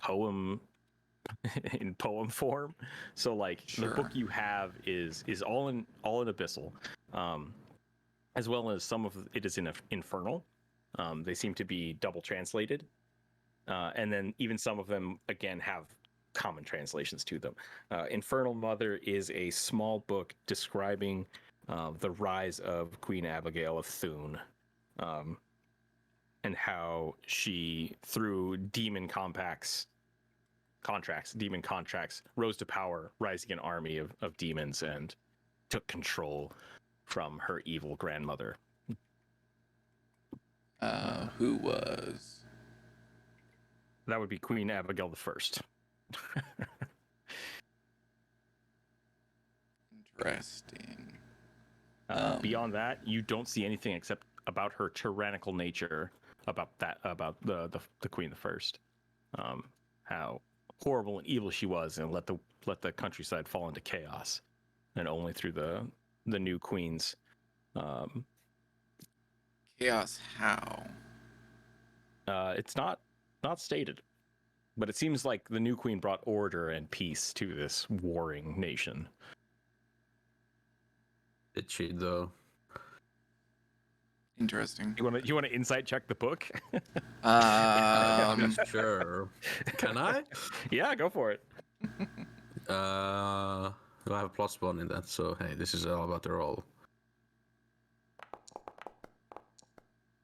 A: poem in poem form. So like
C: Sure.
A: the book you have is all in abyssal, as well as some of it is in infernal. They seem to be double translated, and then even some of them again have common translations to them. Infernal Mother is a small book describing the rise of Queen Abigail of Thune, and how she, through demon contracts, rose to power, rising an army of demons, and took control from her evil grandmother.
C: Who was?
A: That would be Queen Abigail the First.
C: Interesting.
A: Beyond that, you don't see anything except about her tyrannical nature, about the Queen the First, how horrible and evil she was, and let the countryside fall into chaos, and only through the new queen's
C: Chaos how?
A: it's not stated, but it seems like the new queen brought order and peace to this warring nation.
B: did she though?
C: Interesting.
A: You want to insight check the book?
B: Sure. Can I?
A: Yeah, go for it.
B: Do I have a +1 in that? So hey, this is all about the roll.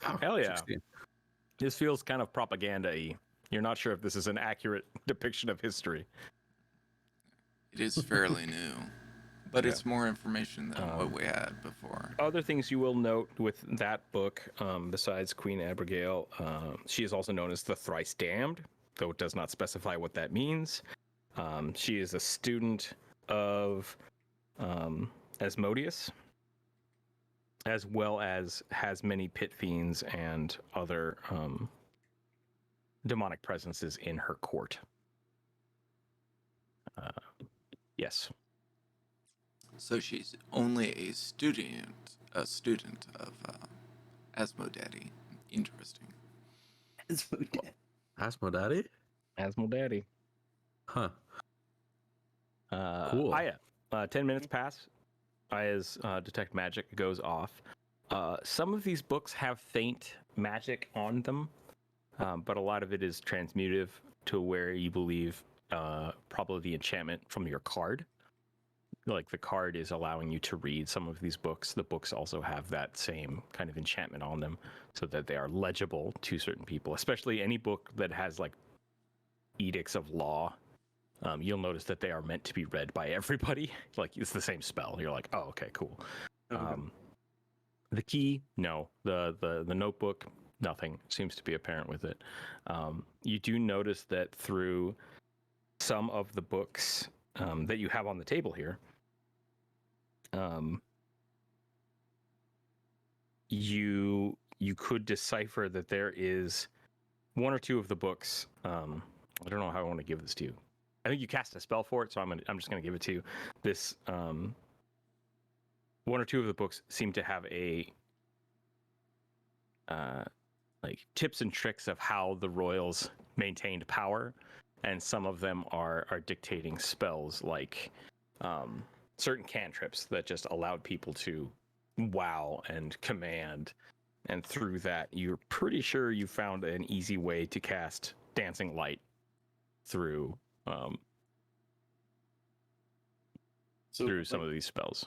B: Oh,
A: Hell yeah.
B: 16.
A: This feels kind of propaganda-y. You're not sure if this is an accurate depiction of history.
C: It is fairly new, but
A: Yeah.
C: it's more information than what we had before.
A: Other things you will note with that book, besides Queen Abigail, she is also known as the Thrice Damned, though it does not specify what that means. She is a student of Asmodeus, as well as has many pit fiends and other demonic presences in her court. Yes.
C: So she's only a student of Asmodaddy. Interesting.
B: Asmodaddy?
A: Asmodaddy.
B: Huh. Cool.
A: Aya, 10 minutes pass. Aya's detect magic goes off. Some of these books have faint magic on them, but a lot of it is transmutive to where you believe probably the enchantment from your card. Like the card is allowing you to read some of these books. The books also have that same kind of enchantment on them so that they are legible to certain people, especially any book that has like edicts of law. You'll notice that they are meant to be read by everybody. Like it's the same spell. You're like, oh, okay, cool.
D: Okay.
A: The key, no. The notebook, nothing seems to be apparent with it. You do notice that through some of the books that you have on the table here, you could decipher that there is one or two of the books. I don't know how I want to give this to you. I think you cast a spell for it, so I'm just gonna give it to you. This one or two of the books seem to have a like tips and tricks of how the royals maintained power, and some of them are dictating spells like certain cantrips that just allowed people to wow and command, and through that you're pretty sure you found an easy way to cast dancing light through
D: So
A: some of these spells.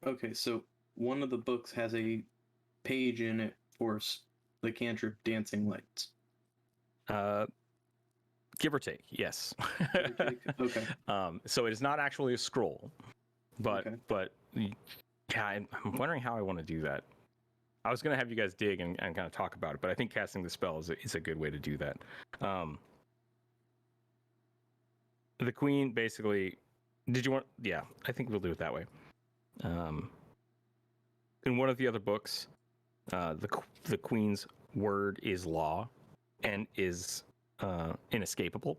D: Okay, so one of the books has a page in it for the cantrip Dancing Lights.
A: Give or take, yes.
D: Give or take? Okay.
A: So it is not actually a scroll, but
D: Okay.
A: but Yeah, I'm wondering how I want to do that. I was going to have you guys dig and kind of talk about it, but I think casting the spell is a good way to do that. The queen basically... Did you want... Yeah, I think we'll do it that way. In one of the other books, the queen's word is law and is inescapable.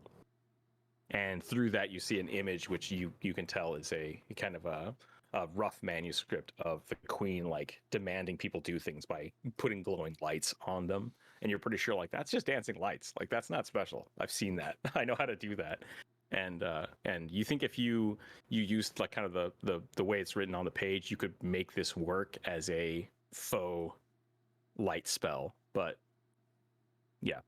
A: And through that, you see an image which you can tell is a kind of a rough manuscript of the queen like demanding people do things by putting glowing lights on them. And you're pretty sure like that's just dancing lights. Like that's not special. I've seen that. I know how to do that. And you think if you used like kind of the way it's written on the page, you could make this work as a faux light spell. But yeah.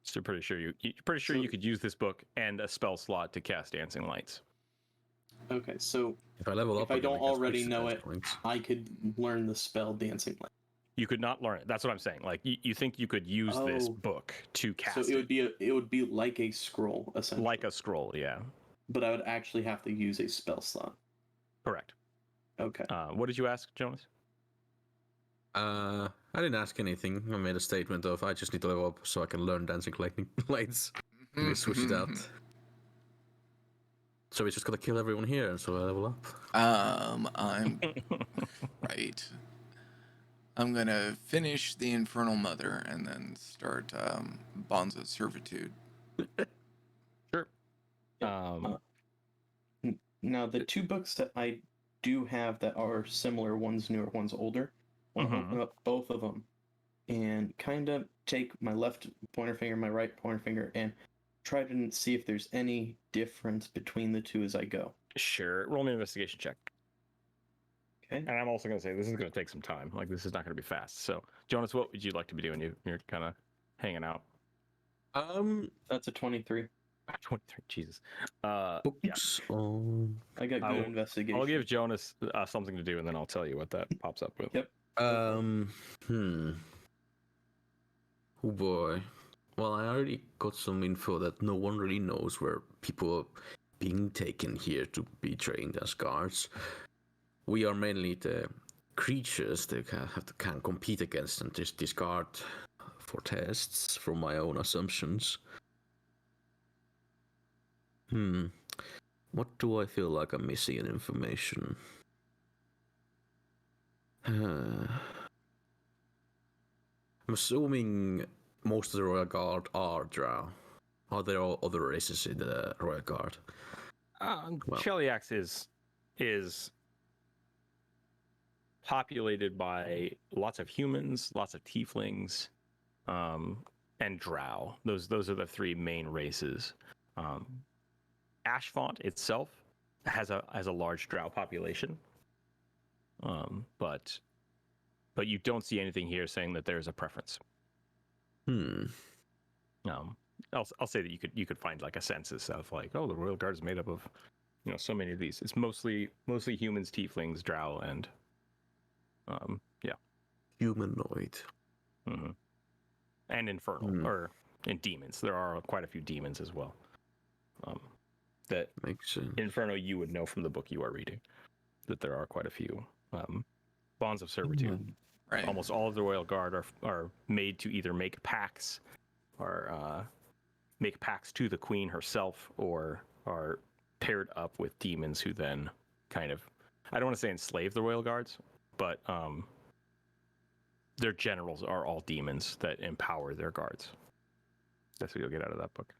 A: So pretty sure you're pretty sure you could use this book and a spell slot to cast dancing lights.
D: Okay, so
B: If I level up,
D: if I
B: again,
D: don't
B: can
D: already
B: switch to
D: know
B: dance
D: it,
B: points.
D: I could learn the spell Dancing Light.
A: You could not learn it. That's what I'm saying. Like you think you could use this book to cast
D: So it would be like a scroll essentially.
A: like a scroll, yeah.
D: But I would actually have to use a spell slot.
A: Correct.
D: Okay.
A: What did you ask, Joonas?
B: I didn't ask anything. I made a statement of I just need to level up so I can learn dancing lightning lights. And we switched it out. So we just gotta kill everyone here, and so I level up.
C: I'm right. I'm gonna finish the Infernal Mother and then start Bonds of Servitude.
A: Sure.
D: Now the two books that I do have that are similar, one's newer, one's older. I'll open up both of them and kind of take my left pointer finger, my right pointer finger, and try to see if there's any difference between the two as I go.
A: Sure. Roll me an investigation check.
D: Okay.
A: And I'm also going to say this is going to take some time. Like this is not going to be fast. So, Joonas, what would you like to be doing? You're kind of hanging out.
D: That's a 23.
A: 23. Jesus.
B: Books.
A: Yeah.
D: I got good investigation.
A: I'll give Joonas something to do, and then I'll tell you what that pops up with.
D: Yep.
B: Oh boy. Well, I already got some info that no one really knows where people are being taken here to be trained as guards. We are mainly the creatures that can compete against and just discard for tests from my own assumptions. What do I feel like I'm missing in information? I'm assuming most of the Royal Guard are Drow. Are there other races in the Royal Guard?
A: Cheliax is populated by lots of humans, lots of tieflings, and Drow. Those are the three main races. Ashfont itself has a large Drow population, but you don't see anything here saying that there's a preference. I'll say that you could find like a census of like, oh, the Royal Guard is made up of, so many of these. It's mostly humans, tieflings, Drow, and
B: humanoid.
A: And infernal and demons. There are quite a few demons as well. That
B: makes sense.
A: Inferno, you would know from the book you are reading that there are quite a few bonds of servitude.
C: Right.
A: Almost all of the Royal Guard are made to either make pacts or make pacts to the Queen herself, or are paired up with demons who then kind of, I don't want to say enslave the Royal Guards, but their generals are all demons that empower their guards. That's what you'll get out of that book.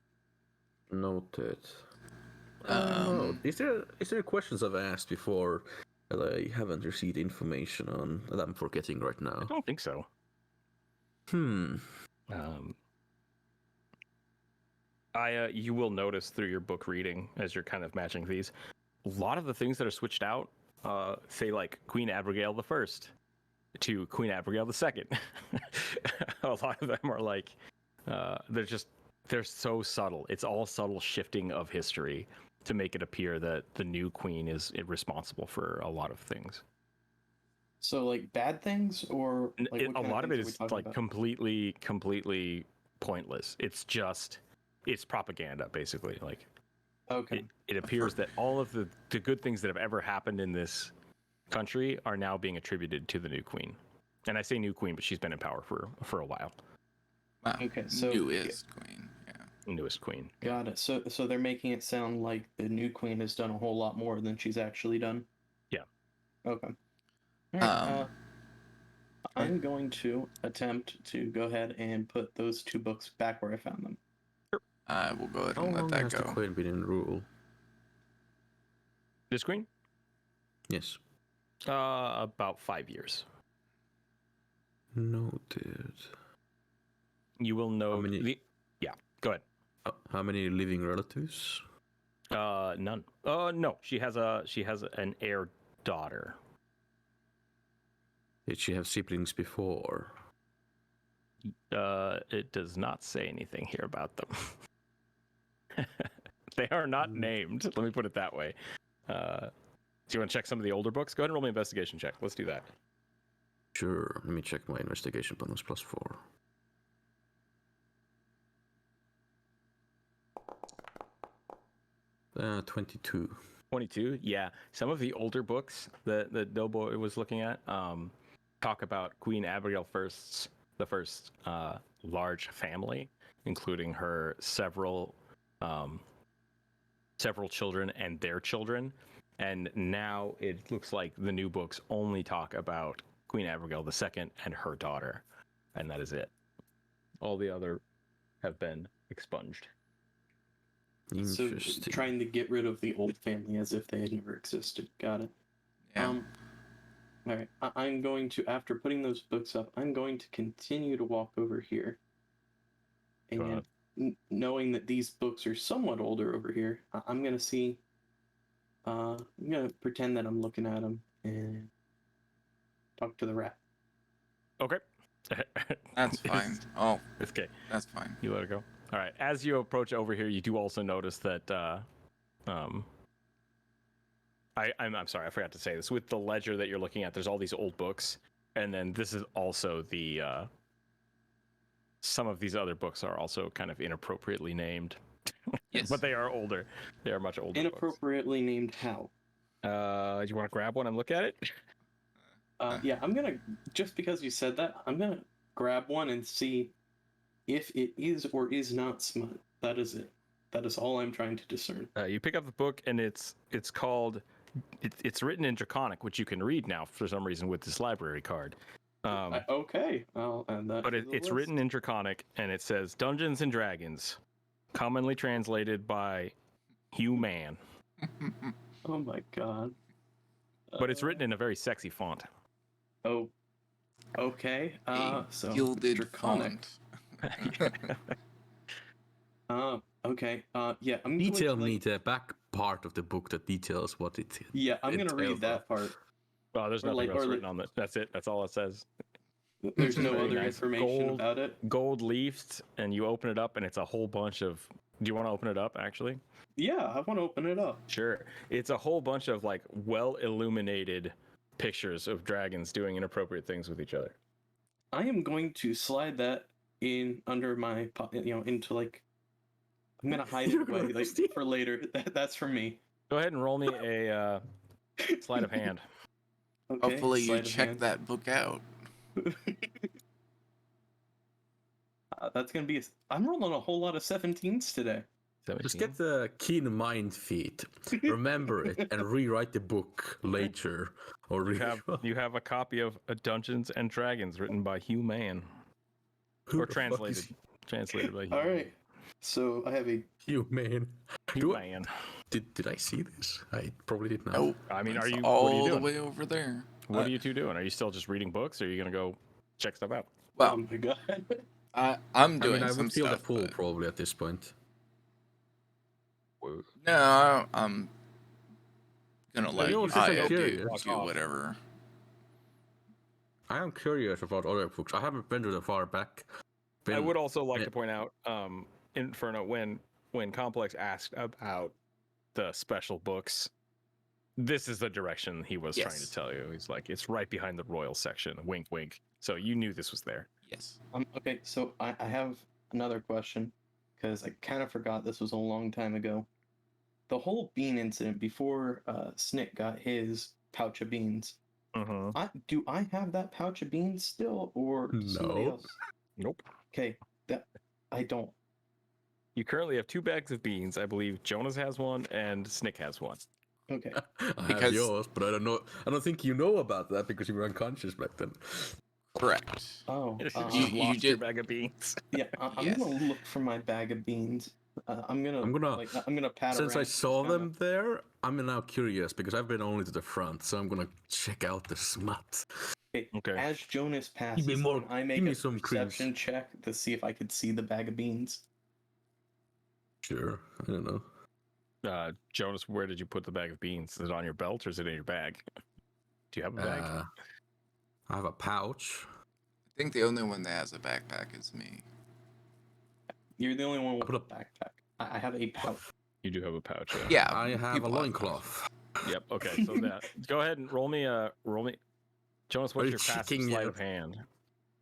B: Noted. Is there questions I've asked before that I haven't received information on that I'm forgetting right now?
A: I don't think so. You will notice through your book reading as you're kind of matching these, a lot of the things that are switched out, say like Queen Abigail the First to Queen Abigail the Second. A lot of them are like, they're so subtle. It's all subtle shifting of history to make it appear that the new queen is responsible for a lot of things.
D: So like bad things, or like,
A: a lot of it is like completely pointless. It's propaganda basically. Like,
D: okay,
A: it appears that all of the good things that have ever happened in this country are now being attributed to the new queen. And I say new queen, but she's been in power for a while.
C: Wow.
D: Okay, so-
C: newest queen. Yeah.
A: Newest queen.
D: Got it. So they're making it sound like the new queen has done a whole lot more than she's actually done.
A: Yeah.
D: Okay. All right. I'm
C: okay.
D: going to attempt to go ahead and put those 2 books back where I found them.
C: I will go ahead
B: How
C: and let
B: long
C: that
B: has the
C: go.
B: queen been in rule?
A: This queen?
B: Yes.
A: About 5 years.
B: Noted.
A: You will know
B: many-
A: Yeah, go ahead.
B: How many living relatives?
A: None. No, she has an heir daughter.
B: Did she have siblings before?
A: It does not say anything here about them. They are not named. Let me put it that way. Do you want to check some of the older books? Go ahead and roll me an investigation check. Let's do that.
B: Sure. Let me check my investigation bonus +4. Uh, 22.
A: 22. Yeah, some of the older books that Doughboy was looking at talk about Queen Abigail the first large family, including her several children and their children. And now it looks like the new books only talk about Queen Abigail II and her daughter, and that is it. All the other have been expunged.
D: So
B: Interesting.
D: trying to get rid of the old family as if they had never existed. Got it.
C: Yeah.
D: All right. I'm going to, after putting those books up, I'm going to continue to walk over here.
A: Go
D: And knowing that these books are somewhat older over here, I'm going to see. I'm going to pretend that I'm looking at them and talk to the rat.
A: Okay.
C: That's fine. Oh,
A: It's okay.
C: that's fine.
A: You let it go. All right. As you approach over here, you do also notice that I'm sorry, I forgot to say this. With the ledger that you're looking at, there's all these old books, and then this is also the some of these other books are also kind of inappropriately named.
C: Yes.
A: But they are older. They are much older.
D: Inappropriately named how?
A: Do you want to grab one and look at it?
D: Yeah, I'm gonna, just because you said that, I'm gonna grab one and see if it is or is not smut. That is it. That is all I'm trying to discern.
A: You pick up the book, and it's called. It's written in Draconic, which you can read now for some reason with this library card.
D: Okay, I'll add that.
A: But
D: to the
A: it's
D: list.
A: written in Draconic, and it says Dungeons and Dragons, commonly translated by Human.
D: Oh my god.
A: But it's written in a very sexy font.
D: Oh. Okay. So
C: Gilded
D: Draconic.
C: font.
D: Okay. Yeah. I'm
B: Detail
D: going to,
B: me the back part of the book that details what it is.
D: Yeah, I'm gonna
B: entails
D: read
B: of.
D: that part.
A: Well, there's
D: Or
A: nothing
D: like-
A: else
D: or
A: written
D: like-
A: on it. That's it. That's all it says.
D: There's no
A: Very
D: other
A: nice.
D: information
A: Gold.
D: about it.
A: Gold leafed, and you open it up, and it's a whole bunch of. Do you want to open it up, actually?
D: Yeah, I want to open it up.
A: Sure. It's a whole bunch of like well illuminated pictures of dragons doing inappropriate things with each other.
D: I am going to slide that in under my, into like. I'm gonna hide it away like for later. That's for me.
A: Go ahead and roll me a sleight of hand.
D: Okay,
C: Hopefully you
D: sleight of
C: check
D: hand.
C: that book out.
D: That's gonna be. I'm rolling a whole lot of 17s today.
B: Just
A: 17.
B: get the keen mind feat, remember it, and rewrite the book later. Or
A: You have a copy of Dungeons and Dragons written by Human,
B: Who
A: or
B: the fuck is
A: translated by
D: All
A: Human.
D: right. So I have a.
B: Human? Do I-
A: Human.
B: Did I see this? I probably did not.
C: Nope.
A: I mean,
C: It's
A: what are
C: all
A: you
C: the
A: doing?
C: way over there?
A: What are you two doing? Are you still just reading books, or are you gonna go check stuff out?
D: Oh
C: Well,
D: my god.
C: I'm
B: I
C: doing
B: mean, I
C: some
B: would feel the
C: stuff.
B: pull
C: but-
B: probably at this point.
C: No, I'm gonna let
B: you know, since I'm
C: Io
B: curious.
C: do whatever.
B: I am curious about other books. I haven't been to the far back.
A: I would also like
B: yeah.
A: to point out, Inferno, when Complex asked about the special books, this is the direction he was trying to
C: Yes.
A: tell you. He's like, it's right behind the royal section. Wink, wink. So you knew this was there.
C: Yes.
D: Okay, so I have another question because I kind of forgot this was a long time ago. The whole bean incident before Snick got his pouch of beans.
A: Mm-hmm.
D: Do I have that pouch of beans still, or does somebody
B: No.
D: else?
A: Nope.
D: Okay, that I don't.
A: You currently have 2 bags of beans. I believe Joonas has one and Snick has one.
D: Okay.
B: I have
C: Because-
B: yours, but I don't know. I don't think you know about that because you were unconscious back then.
C: Correct.
D: Oh,
A: you
C: you
A: lost your
C: did-
A: bag of beans.
D: yeah. I'm
C: Yes.
D: gonna look for my bag of beans. I'm gonna pat
B: Since
D: around.
B: I saw
D: just kinda-
B: them there, I'm now curious because I've been only to the front, so I'm gonna check out the smut.
A: Okay.
D: As Joonas passes,
B: more-
D: can I
B: give
D: make
B: me
D: a
B: some
D: perception check to see if I could see the bag of beans?
B: Sure, I don't know.
A: Joonas, where did you put the bag of beans? Is it on your belt or is it in your bag? Do you have a bag?
B: I have a pouch.
C: I think the only one that has a backpack is me.
D: You're the only one with
B: put
D: a
B: up-
D: backpack. I have a pouch.
A: You do have a pouch.
C: Yeah,
B: I have a
C: people
B: loincloth.
A: Yep. Okay. So that. Go ahead and roll me. Joonas,
B: Are
A: what's
B: you
A: your passive
B: checking
A: sleight
B: it?
A: of hand?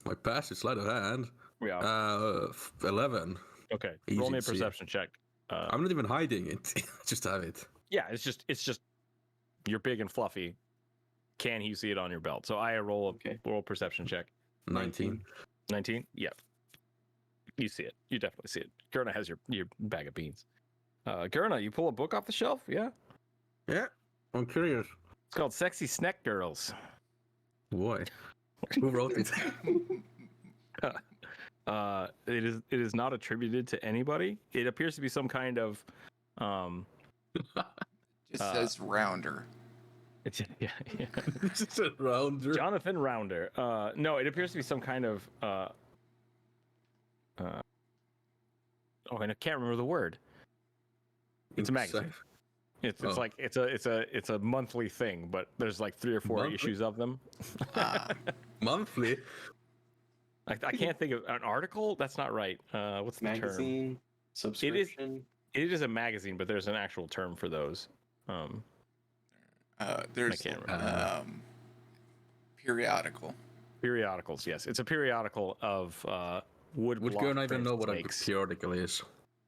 B: My passive sleight of hand.
A: Yeah.
B: 11.
A: Okay.
B: easy
A: Roll me a
B: to see.
A: perception check.
B: I'm not even hiding it. I just have it.
A: Yeah. It's just you're big and fluffy. Can you see it on your belt? So I roll
D: Okay.
A: a perception check.
B: 19.
A: 19? Yeah. You see it. You definitely see it. Gerna has your bag of beans. Gerna, you pull a book off the shelf? Yeah.
B: Yeah, I'm curious.
A: It's called Sexy Snack Girls.
B: Boy, who wrote it?
A: It is not attributed to anybody. It appears to be some kind of
C: Just says rounder.
A: it's yeah.
B: Just a rounder.
A: Jonathan Rounder. No, it appears to be some kind of and I can't remember the word. It's a magazine. It's
B: Oh.
A: like it's a monthly thing, but there's like 3 or 4
B: Monthly?
A: issues of them.
B: Monthly.
A: I can't think of an article. That's not right. What's the term?
D: Magazine subscription.
A: It is a magazine, but there's an actual term for those.
C: There's
A: can't remember.
C: Periodical.
A: Periodicals, yes. It's a periodical of wood.
B: Would
A: block
B: Gerna even know what a
A: snakes.
B: periodical is?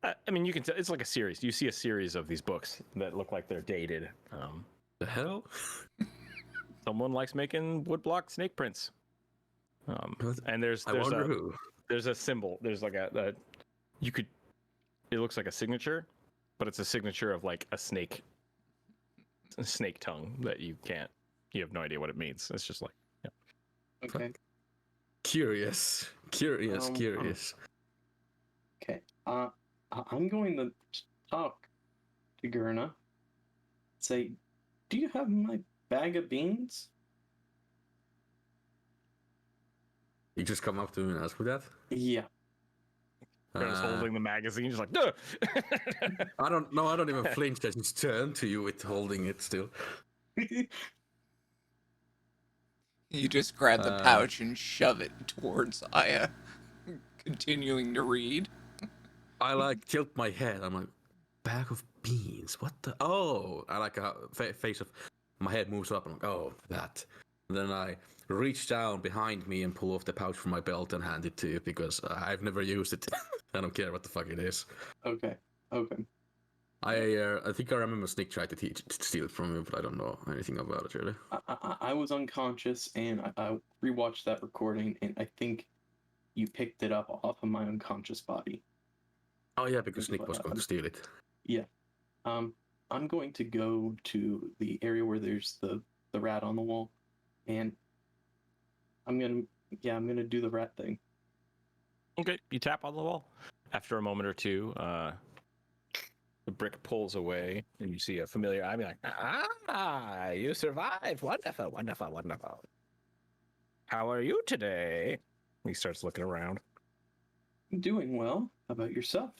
A: I mean, you can tell it's like a series. You see a series of these books that look like they're dated.
B: The hell?
A: Someone likes making woodblock snake prints. And there's
B: I wonder
A: a
B: who.
A: there's a symbol. There's like a you could. It looks like a signature, but it's a signature of like a snake tongue that you can't. You have no idea what it means. It's just like
D: Okay.
B: Curious. Curious.
D: Okay. I'm going to talk to Gerna. Say, do you have my bag of beans?
B: You just come up to me and ask for that?
D: Yeah.
A: Gerna's holding the magazine, just like. Duh!
B: I don't even flinch. I just turn to you with holding it still.
C: You just grab the pouch and shove it towards Aya, continuing to read.
B: I like tilt my head. I'm like, bag of beans. What the? Oh, I like a face of my head moves up. I'm like, oh, that. And then I reach down behind me and pull off the pouch from my belt and hand it to you because I've never used it. I don't care what the fuck it is.
D: Okay.
B: I think I remember Snick tried to steal it from me, but I don't know anything about it really.
D: I was unconscious and I rewatched that recording and I think you picked it up off of my unconscious body.
B: Oh yeah, because Snick was going to steal it.
D: Yeah. I'm going to go to the area where there's the rat on the wall, and I'm gonna do the rat thing.
A: Okay, you tap on the wall. After a moment or two, the brick pulls away, and you see a familiar eye. Be like, "Ah, you survived! Wonderful, wonderful, wonderful. How are you today?" He starts looking around.
D: Doing well. How about yourself?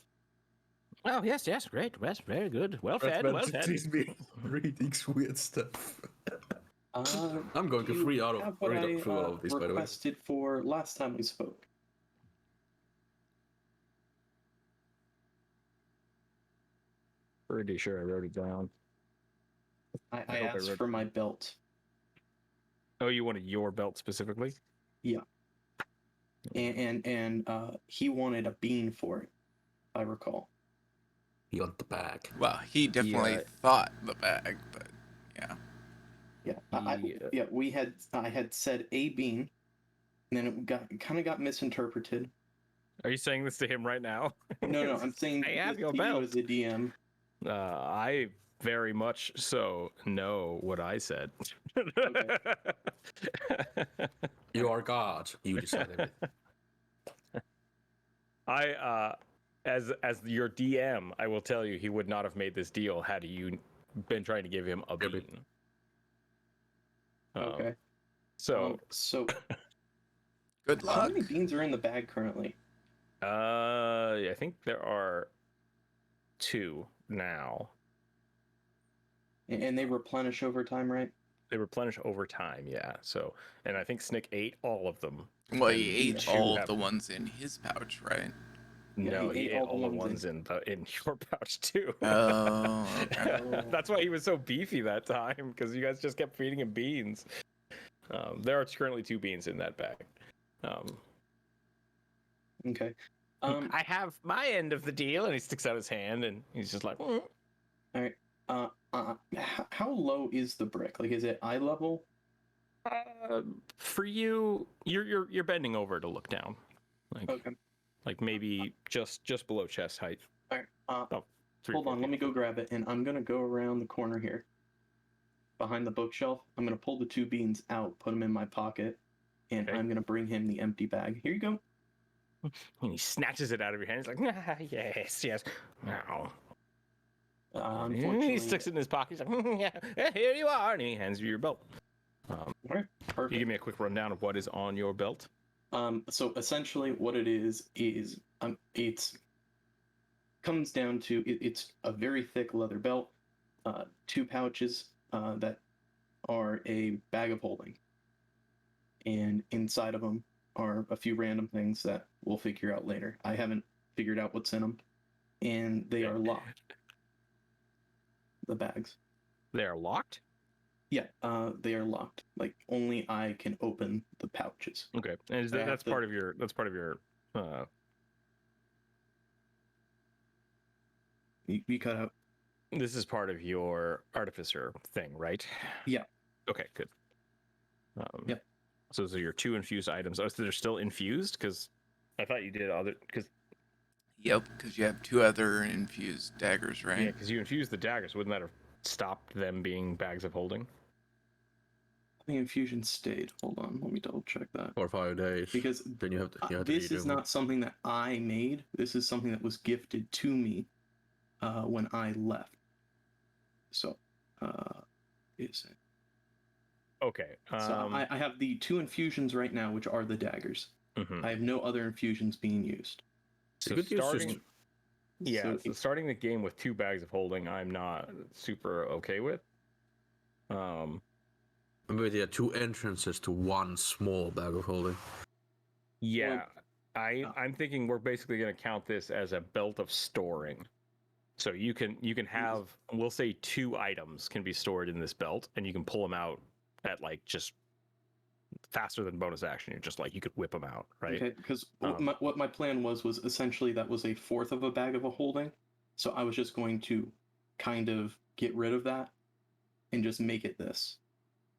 A: Oh, yes, great, yes, very good, well fed, well fed.
B: me reading weird stuff. I'm going to
D: You
B: read
D: have what I
B: through all of this, by the way.
D: requested for last time we spoke.
A: Pretty sure I wrote it down.
D: I
A: hope I
D: asked
A: read
D: for my belt.
A: Oh, you wanted your belt specifically?
D: Yeah. And he wanted a bean for it, if I recall.
B: He got the bag.
C: Well, he definitely thought the bag, but yeah.
D: Yeah,
A: The,
D: I had said a bean, and then it kind of got misinterpreted.
A: Are you saying this to him right now?
D: No, I'm saying
A: I have
D: this
A: your
D: to you
A: belt.
D: as a DM.
A: I very much so know what I said.
B: You are God. You decide everything.
A: As your DM, I will tell you, he would not have made this deal had you been trying to give him a
B: Maybe.
A: bean.
D: Okay.
A: So,
D: So
C: Good
D: how
C: luck.
D: many beans are in the bag currently?
A: I think there are 2 now.
D: And they replenish over time, right?
A: They replenish over time, yeah. So, and I think Snick ate all of them.
C: Well,
A: And
C: he ate
A: 2
C: all of
A: have-
C: the ones in his pouch, right?
A: No,
D: he
A: he ate all the ones in your pouch too.
C: Oh, okay.
A: That's why he was so beefy that time, because you guys just kept feeding him beans. There are currently 2 beans in that bag.
D: Okay.
A: I have my end of the deal, and he sticks out his hand, and he's just like,
D: All right. How low is the brick? Like, is it eye level?
A: for you, you're bending over to look down,
D: Okay.
A: like maybe just below chest height.
D: All right.
A: Oh, 3
D: Hold
A: or 4
D: on. Let
A: feet.
D: me go grab it, and I'm gonna go around the corner here, behind the bookshelf. I'm gonna pull the 2 beans out, put them in my pocket, and
A: Okay.
D: I'm gonna bring him the empty bag. Here you go.
A: And he snatches it out of your hand. He's like, yes. Now.
D: Unfortunately,
A: He sticks it in his pocket. He's like, yeah, here you are. And he hands you your belt.
D: All right,
A: You
D: perfect.
A: give me a quick rundown of what is on your belt.
D: So essentially, what it is it's comes down to it's a very thick leather belt, 2 pouches that are a bag of holding, and inside of them are a few random things that we'll figure out later. I haven't figured out what's in them, and they are locked. The bags.
A: They are locked.
D: Yeah, they are locked. Like only I can open the pouches.
A: Okay, and
D: I have
A: that's
D: to-
A: part of your. That's part of your.
D: You cut out.
A: This is part of your artificer thing, right?
D: Yeah.
A: Okay, good.
D: Yep.
A: So those are your 2 infused items. Oh, so they're still infused? Because I thought you did other. Because
C: Yep, because you have 2 other infused daggers, right?
A: yeah, because you infused the daggers. Wouldn't that have stopped them being bags of holding?
D: The infusion stayed. Hold on, let me double check that.
B: For 5 days.
D: Because
B: then you have to
D: this
B: redo
D: is
B: them.
D: not something that I made. This is something that was gifted to me when I left. So, is it?
A: Okay.
D: So I have the 2 infusions right now, which are the daggers.
A: mhm.
D: I have no other infusions being used.
A: So
B: good news is
A: starting, yeah, so
D: So
A: starting the game with 2 bags of holding, I'm not super okay with.
B: But yeah, 2 entrances to 1 small bag of holding.
A: Yeah, I'm thinking we're basically going to count this as a belt of storing. So you can have, we'll say 2 items can be stored in this belt, and you can pull them out at like just faster than bonus action. You're just like, you could whip them out, right?
D: Okay, because what my plan was essentially that was a fourth of a bag of a holding. So I was just going to kind of get rid of that and just make it this.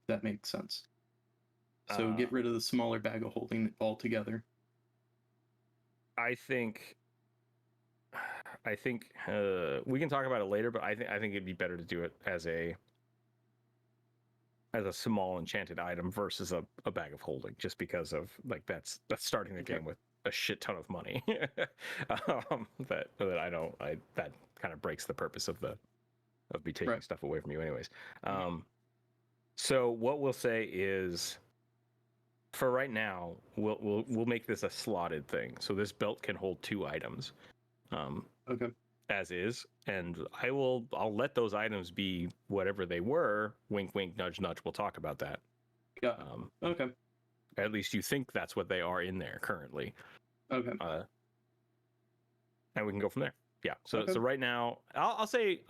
D: If that makes sense. So get rid of the smaller bag of holding altogether.
A: I think we can talk about it later, but I think it'd be better to do it as a small enchanted item versus a bag of holding, just because of like that's starting the game with a shit ton of money. That kind of breaks the purpose of me taking
D: Right.
A: stuff away from you, anyways. So what we'll say is, for right now, we'll make this a slotted thing. So this belt can hold 2 items.
D: Okay.
A: As is, and I'll let those items be whatever they were. Wink, wink, nudge, nudge. We'll talk about that.
D: Yeah. Okay.
A: At least you think that's what they are in there currently.
D: Okay.
A: And we can go from there. Yeah. So
D: Okay.
A: so right now, I'll say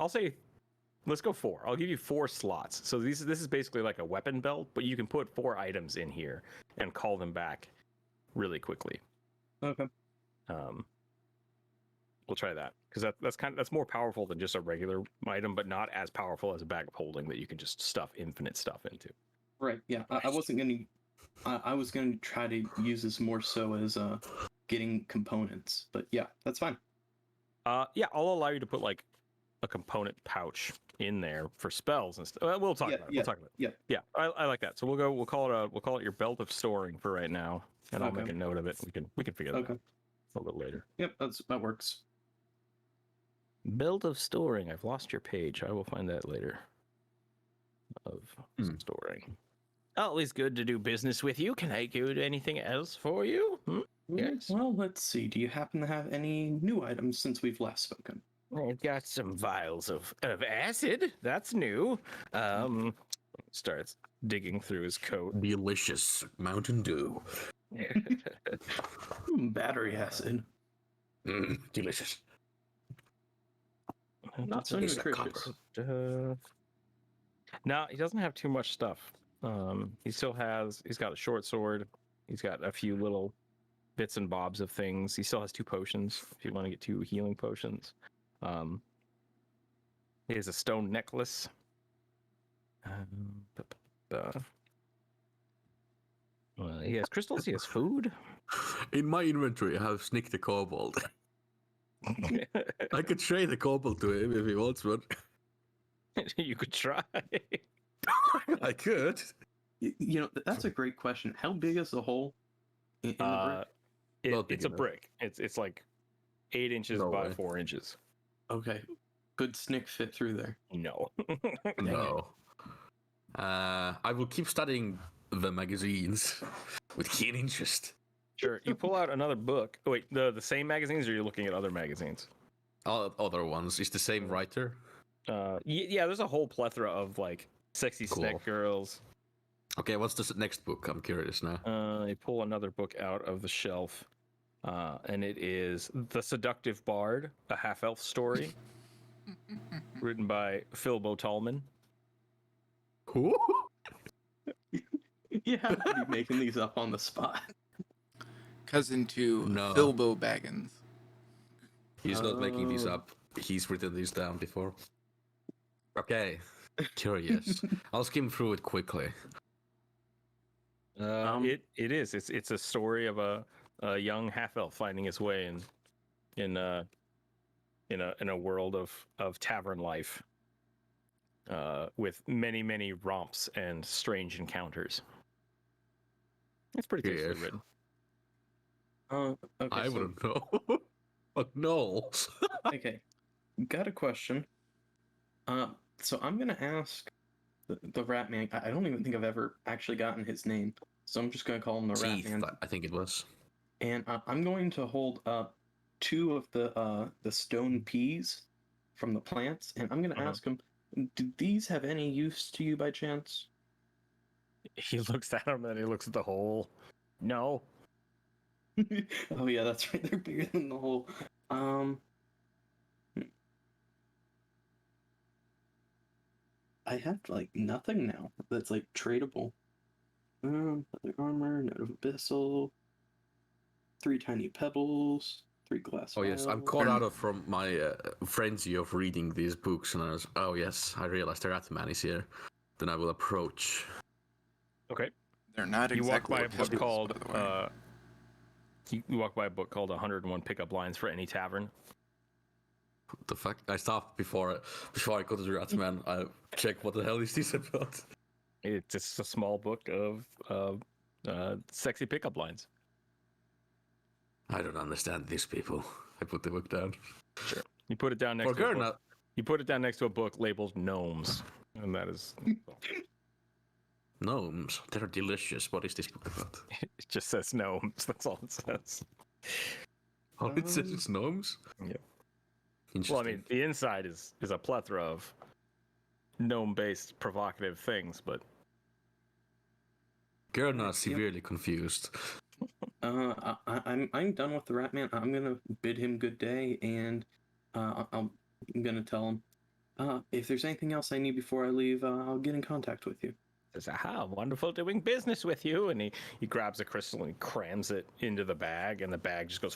A: let's go 4. I'll give you 4 slots. So this is basically like a weapon belt, but you can put 4 items in here and call them back really quickly.
D: Okay.
A: We'll try that because that's more powerful than just a regular item, but not as powerful as a bag of holding that you can just stuff infinite stuff into.
D: Right. Yeah. I wasn't gonna. I was gonna try to use this more so as getting components, but yeah, that's fine.
A: Yeah, I'll allow you to put like a component pouch in there for spells and stuff. We'll talk about it. We'll talk about it.
D: Yeah.
A: I like that. So we'll call it your belt of storing for right now, and I'll make a note of it. We can figure that out a little later.
D: Yep, that works.
A: Belt of storing. I've lost your page. I will find that later. Of storing. Always good to do business with you. Can I do anything else for you? Yes.
D: Well, let's see. Do you happen to have any new items since we've last spoken?
A: I've got some vials of acid. That's new. Starts digging through his coat.
B: Delicious Mountain Dew.
D: Battery acid.
B: Delicious.
D: Not so nutritious.
A: No, he doesn't have too much stuff. He's got a short sword. He's got a few little bits and bobs of things. He still has 2 potions if you want to get 2 healing potions. He has a stone necklace. He has crystals. He has food.
B: In my inventory, I have Snick the Kobold. I could trade the Kobold to him if he wants one.
A: You could try.
B: I could.
D: You know, that's a great question. How big is the hole in the brick?
A: It's a brick. It's like 8 inches by 4 inches.
D: Okay. Could Snick fit through there?
A: No.
B: No. I will keep studying the magazines with keen interest.
A: Sure. You pull out another book. Oh, wait, the same magazines, or you're looking at other magazines?
B: Other ones. Is the same writer?
A: Yeah, there's a whole plethora of like sexy snack girls.
B: Okay, what's the next book? I'm curious now.
A: You pull another book out of the shelf, and it is The Seductive Bard, a half-elf story, written by Philbo Tallman.
B: Who?
D: You have to be making these up on the spot.
C: Cousin to
B: No.
C: Philbo Baggins.
B: He's not making these up. He's written these down before. Okay. Curious. I'll skim through it quickly.
A: It is. It's a story of a young half-elf finding his way in a world of tavern life, with many romps and strange encounters. It's pretty tastefully
B: Yes.
A: written.
D: Okay,
B: I wouldn't know. But no.
D: Okay, got a question. So I'm gonna ask the Rat Man. I don't even think I've ever actually gotten his name, so I'm just gonna call him the Rat
B: Teeth,
D: Man.
B: I think it was.
D: And I'm going to hold up 2 of the stone peas from the plants, and I'm gonna ask him, do these have any use to you by chance?
A: He looks at him and he looks at the hole. No.
D: Oh yeah, that's right. They're bigger than the hole. I have like nothing now that's like tradable. Leather armor, note of abyssal, 3 tiny pebbles, 3 glass.
B: Oh yes, I'm
D: vials.
B: caught out of from my frenzy of reading these books, and I was, oh yes, I realized the Rat Man is here. Then I will approach.
A: Okay.
C: They're not
A: You walk
C: exactly
A: by a book
C: pebbles,
A: called
C: by the way.
A: you walk by a book called 101 Pickup Lines for Any Tavern.
B: What the fuck? I stopped before I go to the Rat Man. I check what the hell is this about.
A: It's just a small book of sexy pickup lines.
B: I don't understand these people. I put the book down.
A: Sure. You put it down next
B: For
A: to a
B: Gerna,
A: book. You put it down next to a book labeled gnomes, and that is.
B: gnomes. They're delicious. What is this book about?
A: It just says gnomes. That's all it says.
B: Oh, it says it's gnomes?
A: Yeah.
B: Interesting.
A: Well, I mean, the inside is a plethora of gnome-based provocative things, but
B: Gerna is severely confused.
D: I'm done with the Rat Man. I'm gonna bid him good day, and I'm gonna tell him if there's anything else I need before I leave, I'll get in contact with you.
A: says, "Aha, wonderful doing business with you." And he grabs a crystal and he crams it into the bag, and the bag just goes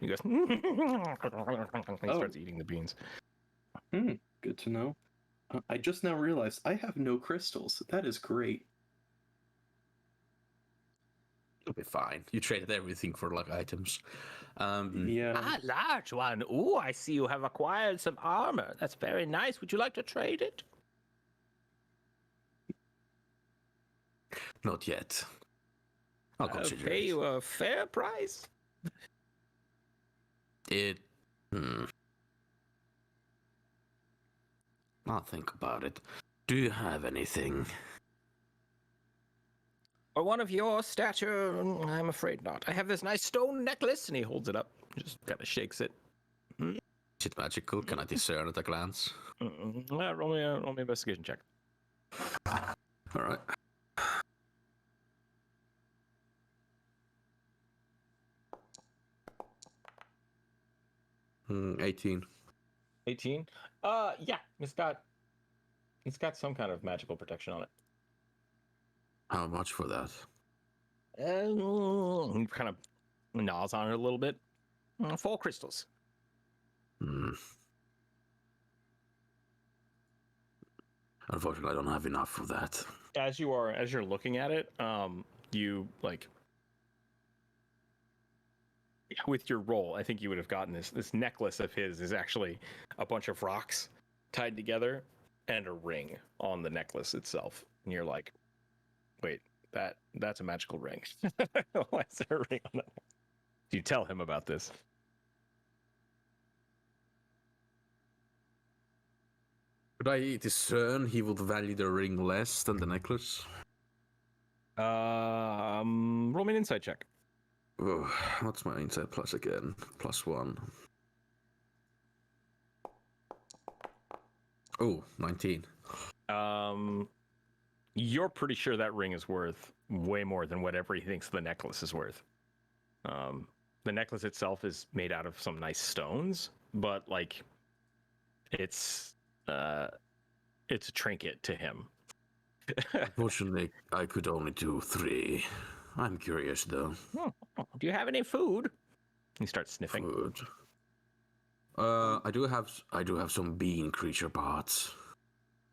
A: He goes. He starts eating the beans.
D: Good to know. I just now realized I have no crystals. That is great.
B: It'll be fine. You traded everything for like items.
D: Yeah.
A: Large one. Ooh, I see you have acquired some armor. That's very nice. Would you like to trade it?
B: Not yet. I'll
A: I'll
B: consider
A: pay
B: it.
A: you a fair price.
B: It. I'll think about it. Do you have anything?
A: Or one of your stature? I'm afraid not. I have this nice stone necklace, and he holds it up. Just kind of shakes it.
B: Is it magical? Can I discern at a glance?
A: Roll me an investigation check.
B: All right. 18.
A: 18. Yeah, it's got some kind of magical protection on it.
B: How much for that?
A: He kind of gnaws on it a little bit. 4 crystals.
B: Unfortunately, I don't have enough for that.
A: As you're looking at it, you like with your roll, I think you would have gotten this necklace of his is actually a bunch of rocks tied together and a ring on the necklace itself. And you're like, wait, that's a magical ring. Why is there a ring on that? Do you tell him about this?
B: Could I discern he would value the ring less than the necklace?
A: Roll me an insight check.
B: Oh, what's my insight plus again? +1. Oh, 19.
A: You're pretty sure that ring is worth way more than whatever he thinks the necklace is worth. The necklace itself is made out of some nice stones, but like it's a trinket to him.
B: Unfortunately, I could only do 3. I'm curious though.
A: Do you have any food? He starts sniffing.
B: Food. I do have some bean creature parts.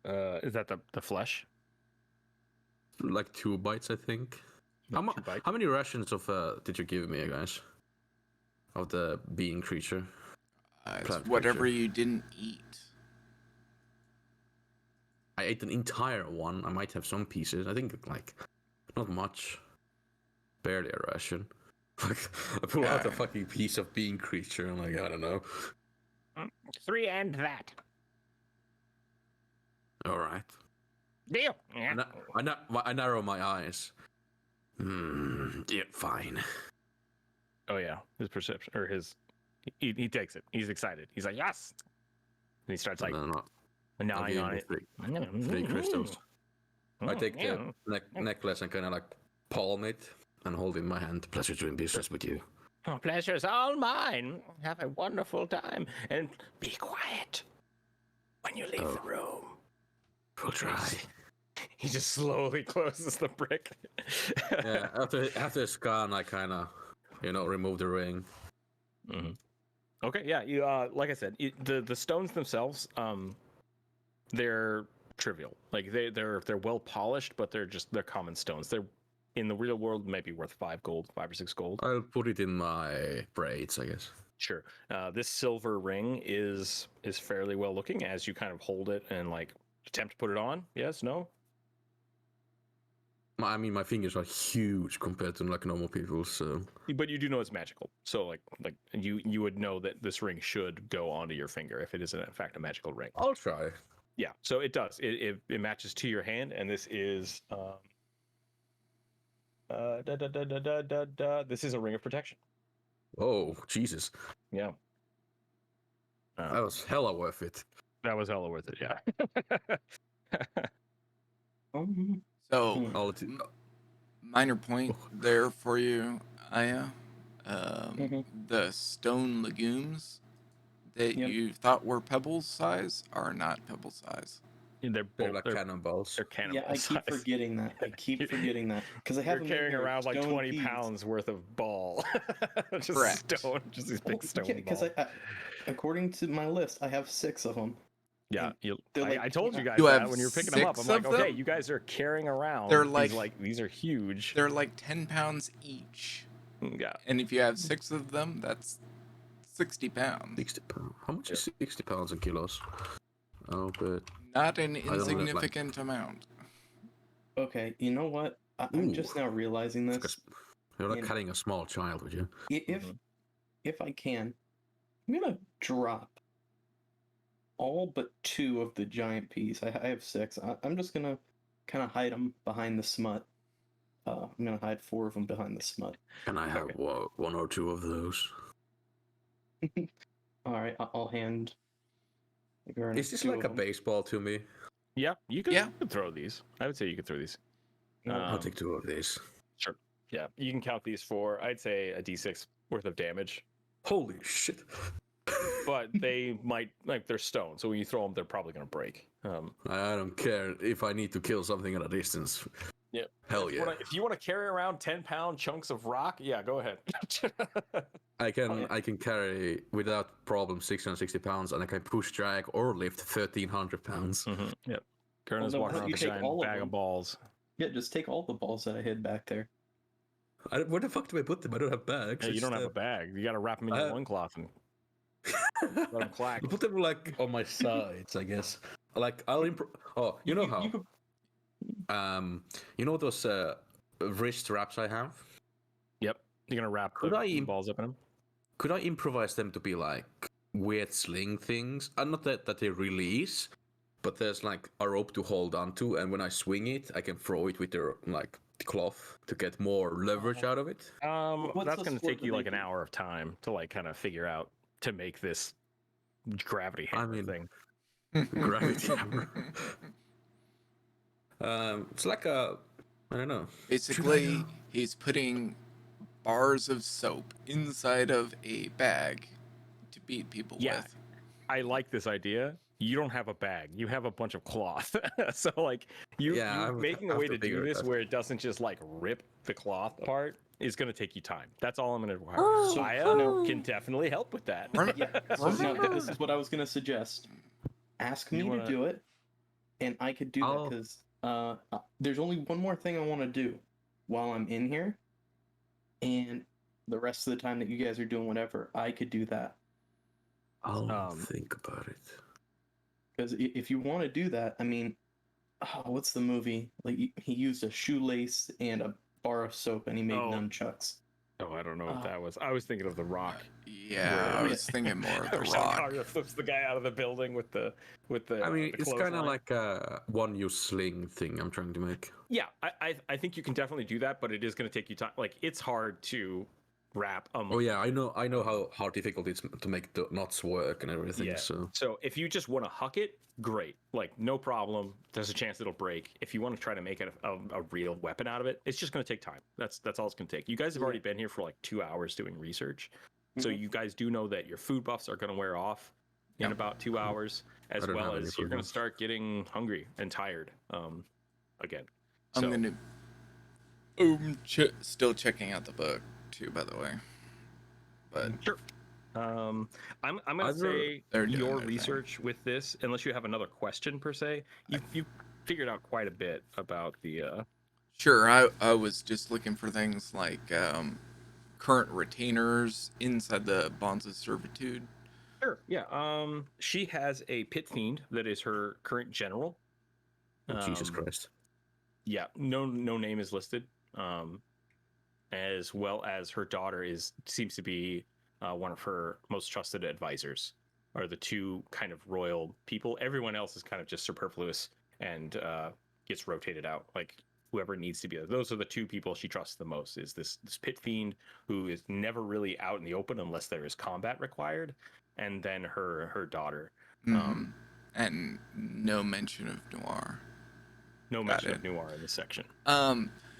A: Is that the flesh?
B: Like 2 bites, I think.
A: No, 2 bites.
B: How many rations of did you give me, guys? Of the bean creature?
C: It's whatever you didn't eat.
B: I ate an entire one. I might have some pieces. I think like not much. Barely a ration. Like I pull out a fucking piece of bean creature. I'm like, I don't know.
A: 3 and that.
B: All right.
A: Deal. Yeah.
B: I narrow my eyes. Yeah, fine.
A: Oh yeah, his perception or his he takes it. He's excited. He's like yes, and he starts like gnawing on it.
B: 3 crystals. I take the necklace and kind of like palm it and hold it in my hand. Pleasure doing business with you.
A: Oh, pleasure's all mine. Have a wonderful time and be quiet when you leave the room.
B: We'll try.
A: He just slowly closes the brick.
B: Yeah, after it's gone, I kind of, remove the ring.
A: Mm-hmm. Okay, yeah. You like I said, the stones themselves, they're trivial. Like they're well polished, but they're common stones. They're in the real world maybe worth 5 gold, 5 or 6 gold.
B: I'll put it in my braids, I guess.
A: Sure. This silver ring is fairly well looking as you kind of hold it and like attempt to put it on. Yes, no.
B: I mean, my fingers are huge compared to like normal people, so.
A: But you do know it's magical, so like you would know that this ring should go onto your finger if it is in fact a magical ring.
B: I'll try.
A: Yeah, so it does. It matches to your hand, and this is this is a ring of protection.
B: Oh, Jesus.
A: Yeah.
B: That was hella worth it.
A: That was hella worth it, yeah.
C: So, minor point there for you, Aya. The stone legumes that you thought were pebble size are not pebble size.
A: They're
B: They're
A: both
B: like
A: they're,
B: cannonballs.
A: they're cannonball
D: Yeah, I keep
A: size.
D: forgetting that. I keep forgetting that because I have
A: You're
D: them
A: carrying
D: in here,
A: around like
D: stone
A: 20
D: peas.
A: pounds worth of ball. Just
C: Correct.
A: stone, just these
D: Well,
A: big stone
D: yeah, because
A: balls.
D: according to my list, I have 6 of them.
A: Yeah,
D: and
A: you,
D: they're like-
A: I told you guys
C: You
A: that
C: have
A: when you were picking them up. I'm
C: 6
A: like,
C: of
A: okay,
C: them?
A: you guys are carrying around.
C: They're
A: these are huge.
C: They're like 10 pounds each.
A: Yeah.
C: And if you have 6 of them, that's 60 pounds.
B: 60 pounds. How much is 60 pounds in kilos? Oh, but
C: Not an
B: don't know, like-
C: insignificant amount.
D: Okay, you know what? I'm just
B: Ooh.
D: now realizing
B: it's like
D: this.
B: you're like
D: And-
B: cutting a small child, would you?
D: If I can, I'm gonna drop all but 2 of the giant peas. I have 6. I'm just gonna kind of hide them behind the smut. I'm gonna hide 4 of them behind the smut.
B: Can I have
A: Okay.
B: 1 or 2 of those?
D: All right, I'll hand. Gerna
B: Is this
D: 2
B: like
D: of
B: a
D: them.
B: baseball to me?
A: Yeah, you could,
C: Yeah.
A: you could throw these. I would say you could throw these.
B: I'll take 2 of these.
A: Sure. Yeah, you can count these for, I'd say, a d6 worth of damage.
B: Holy shit!
A: But they might, like, they're stone, so when you throw them, they're probably going to break.
B: I don't care if I need to kill something at a distance.
A: Yeah.
B: Hell
A: if
B: yeah!
A: If you want to carry around 10-pound chunks of rock, yeah, go ahead.
B: I can carry without problem 660 pounds, and I can push, drag, or lift 1,300 pounds.
A: Yep. Gerna's
D: then why
A: walking
D: don't
A: around
D: you
A: with a
D: take
A: giant
D: all of
A: bag
D: them?
A: of balls.
D: Yeah, just take all the balls that I hid back there.
B: Where the fuck do I put them? I don't have bags.
A: Hey, you don't have a bag. You got to wrap them in your loincloth and let them clack.
B: I'll put them like on my sides, I guess. Like I'll Oh, you know how?
D: You could,
B: You know those wrist wraps I have?
A: Yep. You're going to wrap
B: Could
A: the
B: I
A: balls up in them?
B: Could I improvise them to be like weird sling things? Not that they release, but there's like a rope to hold onto, and when I swing it, I can throw it with the like cloth to get more leverage out of it.
D: What's
A: That's
D: the
A: going to
D: sport
A: take
D: that
A: you
D: they
A: like an
D: do?
A: hour of time to like kind of figure out to make this gravity hammer thing.
B: Gravity hammer. It's like a, I don't know.
C: Basically, he's putting bars of soap inside of a bag to beat people
A: Yeah.
C: with.
A: I like this idea. You don't have a bag. You have a bunch of cloth. So like you making a way to do this where it doesn't just like rip the cloth part is going to take you time. That's all I'm going to require.
D: So
A: Aya can definitely help with that.
D: Yeah, so now this is what I was gonna suggest. Ask me to do it, and I could do that because there's only one more thing I want to do while I'm in here, and the rest of the time that you guys are doing whatever, I could do that.
B: I'll think about it.
D: Because if you want to do that, I mean, what's the movie? Like he used a shoelace and a bar of soap, and he made nunchucks.
A: Oh, I don't know what that was. I was thinking of The Rock.
C: Yeah, I was thinking more of The
A: Sean
C: Rock.
A: Connery flips the guy out of the building with the.
B: I mean,
A: the
B: it's kind of
A: clothesline.
B: like a one-use sling thing I'm trying to make.
A: Yeah, I think you can definitely do that, but it is going to take you time. Like it's hard to wrap.
B: Oh yeah, I know how difficult it's to make the knots work and everything.
A: Yeah. So if you just want to huck it, great. Like no problem. There's a chance it'll break. If you want to try to make it a real weapon out of it, it's just going to take time. That's all it's going to take. You guys have already been here for like 2 hours doing research, so you guys do know that your food buffs are going to wear off in about 2 hours, as well as you're going to start getting hungry and tired again.
C: I'm gonna. Still checking out the book too, by the way. But
A: sure. I'm gonna say your research with this, unless you have another question per se, you figured out quite a bit about the.
C: Sure, I was just looking for things like current retainers inside the bonds of servitude.
A: Sure. Yeah. She has a pit fiend that is her current general.
B: Jesus Christ.
A: Yeah. No name is listed. As well as her daughter seems to be one of her most trusted advisors, are the two kind of royal people. Everyone else is kind of just superfluous and gets rotated out. Like whoever needs to be there. Those are the two people she trusts the most. Is this pit fiend who is never really out in the open unless there is combat required, and then her daughter.
C: And no mention of Noir.
A: No mention of Noir in this section.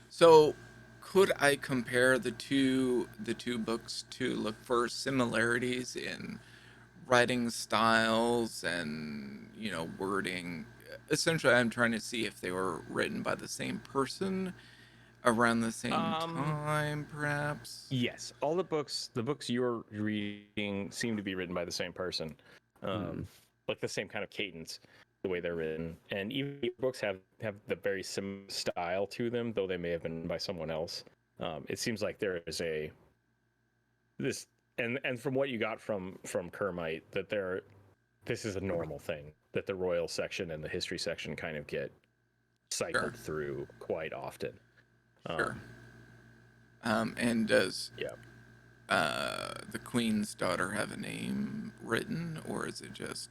C: So could I compare the two books to look for similarities in writing styles and wording? essentially, I'm trying to see if they were written by the same person around the same time, perhaps.
A: Yes, all the books you're reading seem to be written by the same person, like the same kind of cadence, the way they're written, and even your books have the very similar style to them, though they may have been by someone else. It seems like there is this, and from what you got from Kermite, that this is a normal thing that the royal section and the history section kind of get cycled through quite often.
C: Sure. And does
A: Yeah.
C: the queen's daughter have a name written, or is it just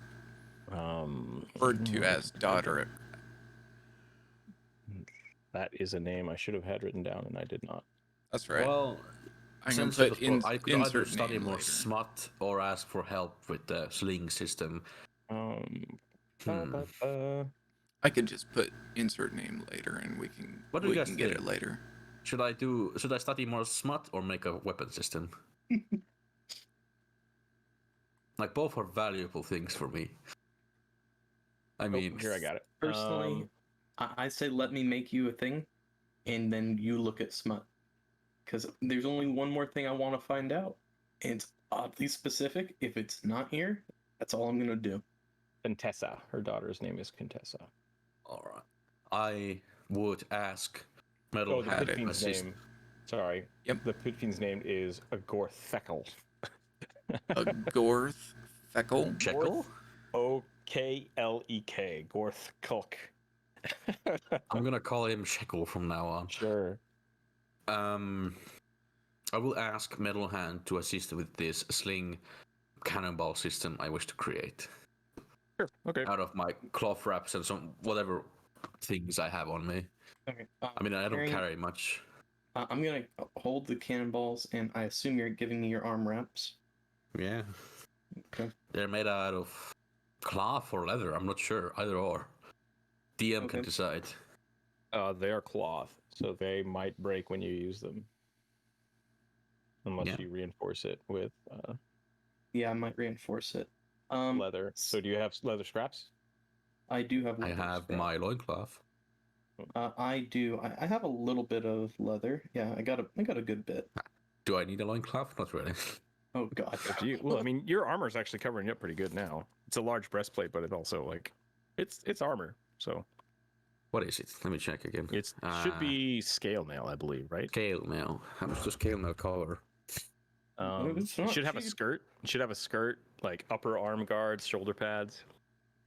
C: referred to as daughter?
A: That is a name I should have had written down, and I did not.
C: That's right.
B: Well,
C: I can
B: since
C: put
B: I could either
C: insert
B: study
C: name
B: more
C: later.
B: smut or ask for help with the sling system.
C: I could just put insert name later, and we can
B: What do you guys
C: can get it
B: think?
C: later.
B: Should I study more smut or make a weapon system? Like, both are valuable things for me. I mean,
A: Here I got it.
D: Personally, I say let me make you a thing, and then you look at smut. Because there's only one more thing I want to find out. And it's oddly specific. If it's not here, that's all I'm going to do.
A: Contessa. Her daughter's name is Contessa.
B: all right. I would ask Metal
A: Oh, the
C: had
A: Pit
C: it.
A: Fiend's name. Sorry.
C: Yep.
A: The Pit Fiend's name is Agorthekel.
C: A Gorth Feckle.
B: Shekel?
A: Oklek. Gorthkulk.
B: I'm gonna call him Shekel from now on.
A: Sure.
B: I will ask Metal Hand to assist with this sling cannonball system I wish to create.
A: Sure. Okay.
B: Out of my cloth wraps and some whatever things I have on me.
D: Okay.
B: I mean, I don't carry much.
D: I'm going to hold the cannonballs, and I assume you're giving me your arm wraps.
B: Yeah.
D: Okay.
B: They're made out of cloth or leather. I'm not sure. Either or. DM can decide.
A: They are cloth, so they might break when you use them. Unless you reinforce it with
D: Yeah, I might reinforce it.
A: leather. So do you have leather scraps?
D: I do have
B: I
D: leather
B: have
D: scraps.
B: my loincloth.
D: I do. I have a little bit of leather. Yeah, I got a good bit.
B: Do I need a loincloth? Not really.
D: Oh god.
A: Up to you. Well, I mean, your armor's actually covering you up pretty good now. It's a large breastplate, but it also it's armor. So
B: What is it? Let me check again.
A: it should be scale mail, I believe, right?
B: Scale mail. How much does scale mail cover?
D: It's
A: It
D: not
A: should have a
D: cheap.
A: skirt. It should have a skirt, like upper arm guards, shoulder pads.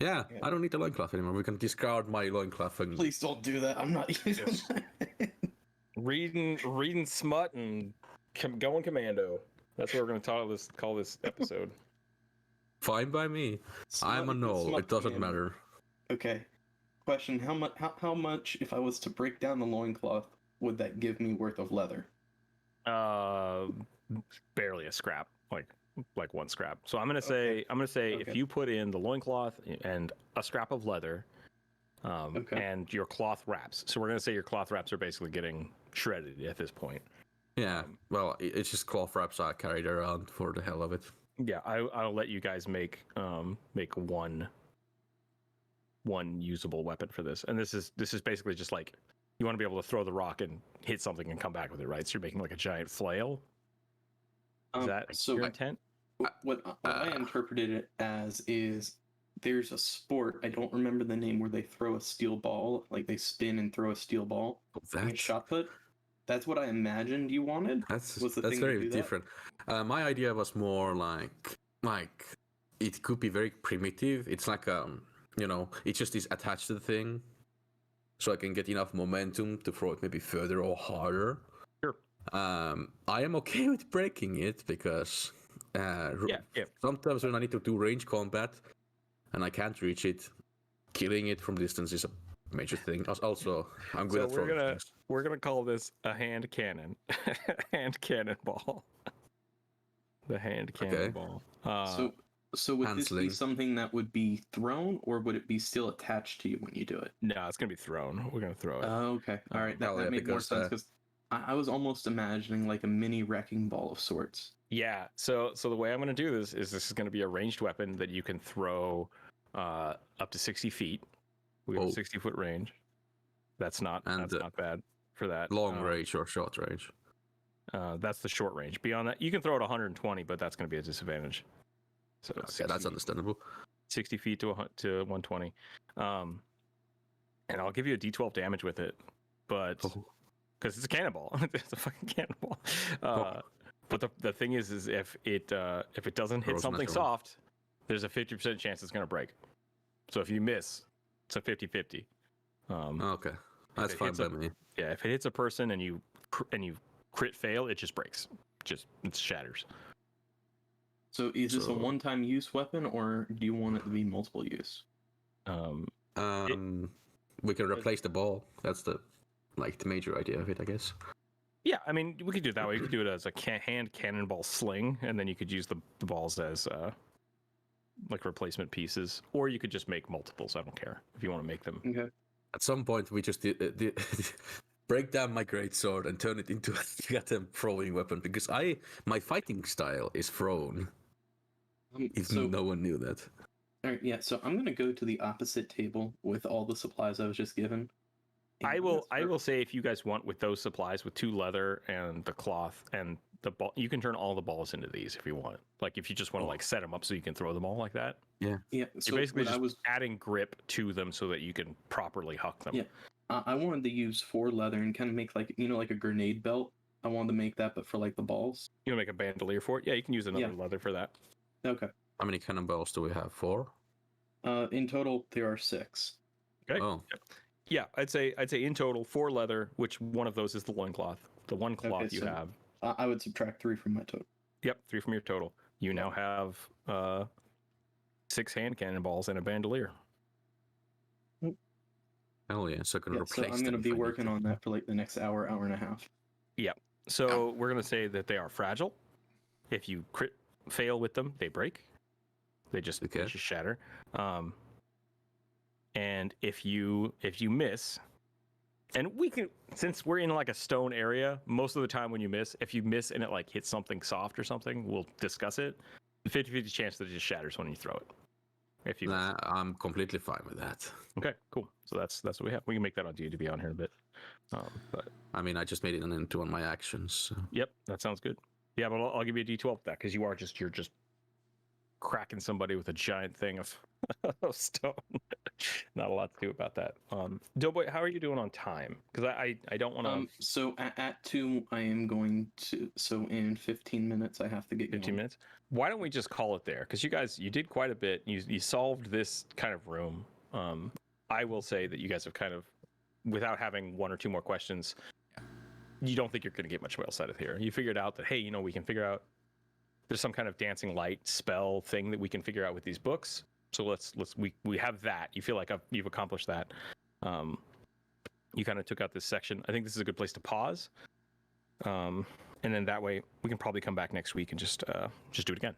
B: Yeah, I don't need the loincloth anymore. We can discard my loincloth and
D: Please don't do that. I'm not using that.
A: Reading smut and going commando. That's what we're going to call this episode.
B: fine by me. I'm a null. It doesn't matter.
D: Okay. Question: How much, if I was to break down the loincloth, would that give me worth of leather?
A: Barely a scrap, like one scrap. So I'm gonna say if you put in the loincloth and a scrap of leather, and your cloth wraps. So we're gonna say your cloth wraps are basically getting shredded at this point.
B: Yeah, well, it's just cloth wraps I carried around for the hell of it.
A: Yeah, I'll let you guys make one usable weapon for this, and this is basically just like you want to be able to throw the rock and hit something and come back with it, right? So you're making like a giant flail. Is that your intent?
D: What I interpreted it as is there's a sport, I don't remember the name, where they throw a steel ball, like they spin and throw a steel ball.
B: That's
D: Shot put. That's what I imagined you wanted.
B: that's
D: Was the thing to
B: very
D: do that?
B: different. My idea was more like it could be very primitive. It's like it just is attached to the thing, so I can get enough momentum to throw it maybe further or harder.
A: Sure.
B: I am okay with breaking it because sometimes when I need to do range combat and I can't reach it, killing it from distance is a major thing. Also, I'm good at throwing things.
A: We're gonna call this a hand cannon, hand cannonball. The hand cannonball.
D: So would this be
B: Hand-sling.
D: something that would be thrown, or would it be still attached to you when you do it?
A: No, it's gonna be thrown. We're gonna throw it.
D: Oh, okay. All right.
B: hell
D: That
B: yeah,
D: made more
B: because,
D: sense because I was almost imagining like a mini wrecking ball of sorts.
A: Yeah. So the way I'm gonna do this is gonna be a ranged weapon that you can throw up to 60 feet. We have
B: Oh.
A: 60-foot range. That's not
B: And,
A: not bad for that.
B: Long range or short range?
A: That's the short range. Beyond that, you can throw it 120, but that's going to be a disadvantage. So
B: Okay, that's understandable.
A: 60 feet to 120. And I'll give you a D12 damage with it, but
B: Oh.
A: because it's a cannonball, it's a fucking cannonball.
B: Oh.
A: But the thing is if it doesn't hit
B: Rolls
A: something
B: natural.
A: soft, there's a 50% chance it's going to break. So if you miss, it's a 50-50.
B: Okay, that's
A: it
B: fine
A: hits
B: by me.
A: Yeah, if it hits a person and you crit fail, it just breaks. It shatters.
D: So is this a
B: So-
D: one-time use weapon, or do you want it to be multiple use?
B: We can replace the ball. That's the major idea of it, I guess.
A: Yeah, I mean, we could do it that way. You could do it as a hand cannonball sling, and then you could use the balls as like replacement pieces, or you could just make multiples. I don't care if you want to make them.
D: Okay.
B: At some point, we just break down my great sword and turn it into a goddamn throwing weapon, because my fighting style is thrown. Even
D: So
B: no one knew that.
D: all right, yeah. So I'm gonna go to the opposite table with all the supplies I was just given. And
A: I
D: I'm
A: will.
D: gonna
A: I will say, if you guys want, with those supplies, with 2 leather and the cloth and the ball, you can turn all the balls into these if you want. Like if you just want to like set them up so you can throw them all like that.
D: Yeah. So
A: You're basically
D: what
A: just
D: I was
A: adding grip to them so that you can properly huck them.
D: Yeah. I wanted to use 4 leather and kind of make like like a grenade belt. I wanted to make that, but for like the balls.
A: You want to make a bandolier for it? Yeah, you can use another leather for that.
D: Okay.
B: How many cannonballs do we have? 4?
D: In total, there are 6.
A: Okay.
B: Oh,
A: Yeah, I'd say in total 4 leather, which one of those is the loincloth. The one cloth
D: Okay,
A: you
D: so-
A: have.
D: I would subtract 3 from my total.
A: Yep, 3 from your total. You now have 6 hand cannonballs and a bandolier.
B: hell yeah! So I can
D: Yeah,
B: replace
D: so I'm gonna
B: them
D: be
B: if I need
D: working
B: to.
D: on that for like the next hour and a half.
A: So we're gonna say that they are fragile. If you crit fail with them, they break. They just shatter. And if you miss, and we can, since we're in like a stone area, most of the time when you miss, if you miss and it like hits something soft or something, we'll discuss it. 50-50 chance that it just shatters when you throw it. If you miss.
B: Nah, I'm completely fine with that.
A: Okay, cool. So that's what we have. We can make that on D2B on here in a bit. But
B: I mean, I just made it into one of my actions. So.
A: yep, that sounds good. Yeah, but I'll give you a D12 for that because you're just cracking somebody with a giant thing of stone. Not a lot to do about that. Doughboy, how are you doing on time? Because I don't want to.
D: So at 2, I am going to. So in 15 minutes, I have to get
A: 15
D: going.
A: minutes. Why don't we just call it there? Because you did quite a bit. You solved this kind of room. I will say that you guys have kind of, without having 1 or 2 more questions, you don't think you're going to get much else out of here. You figured out that, hey, we can figure out there's some kind of dancing light spell thing that we can figure out with these books. So we have that. You feel like you've accomplished that. You kind of took out this section. I think this is a good place to pause. And then that way we can probably come back next week and just do it again,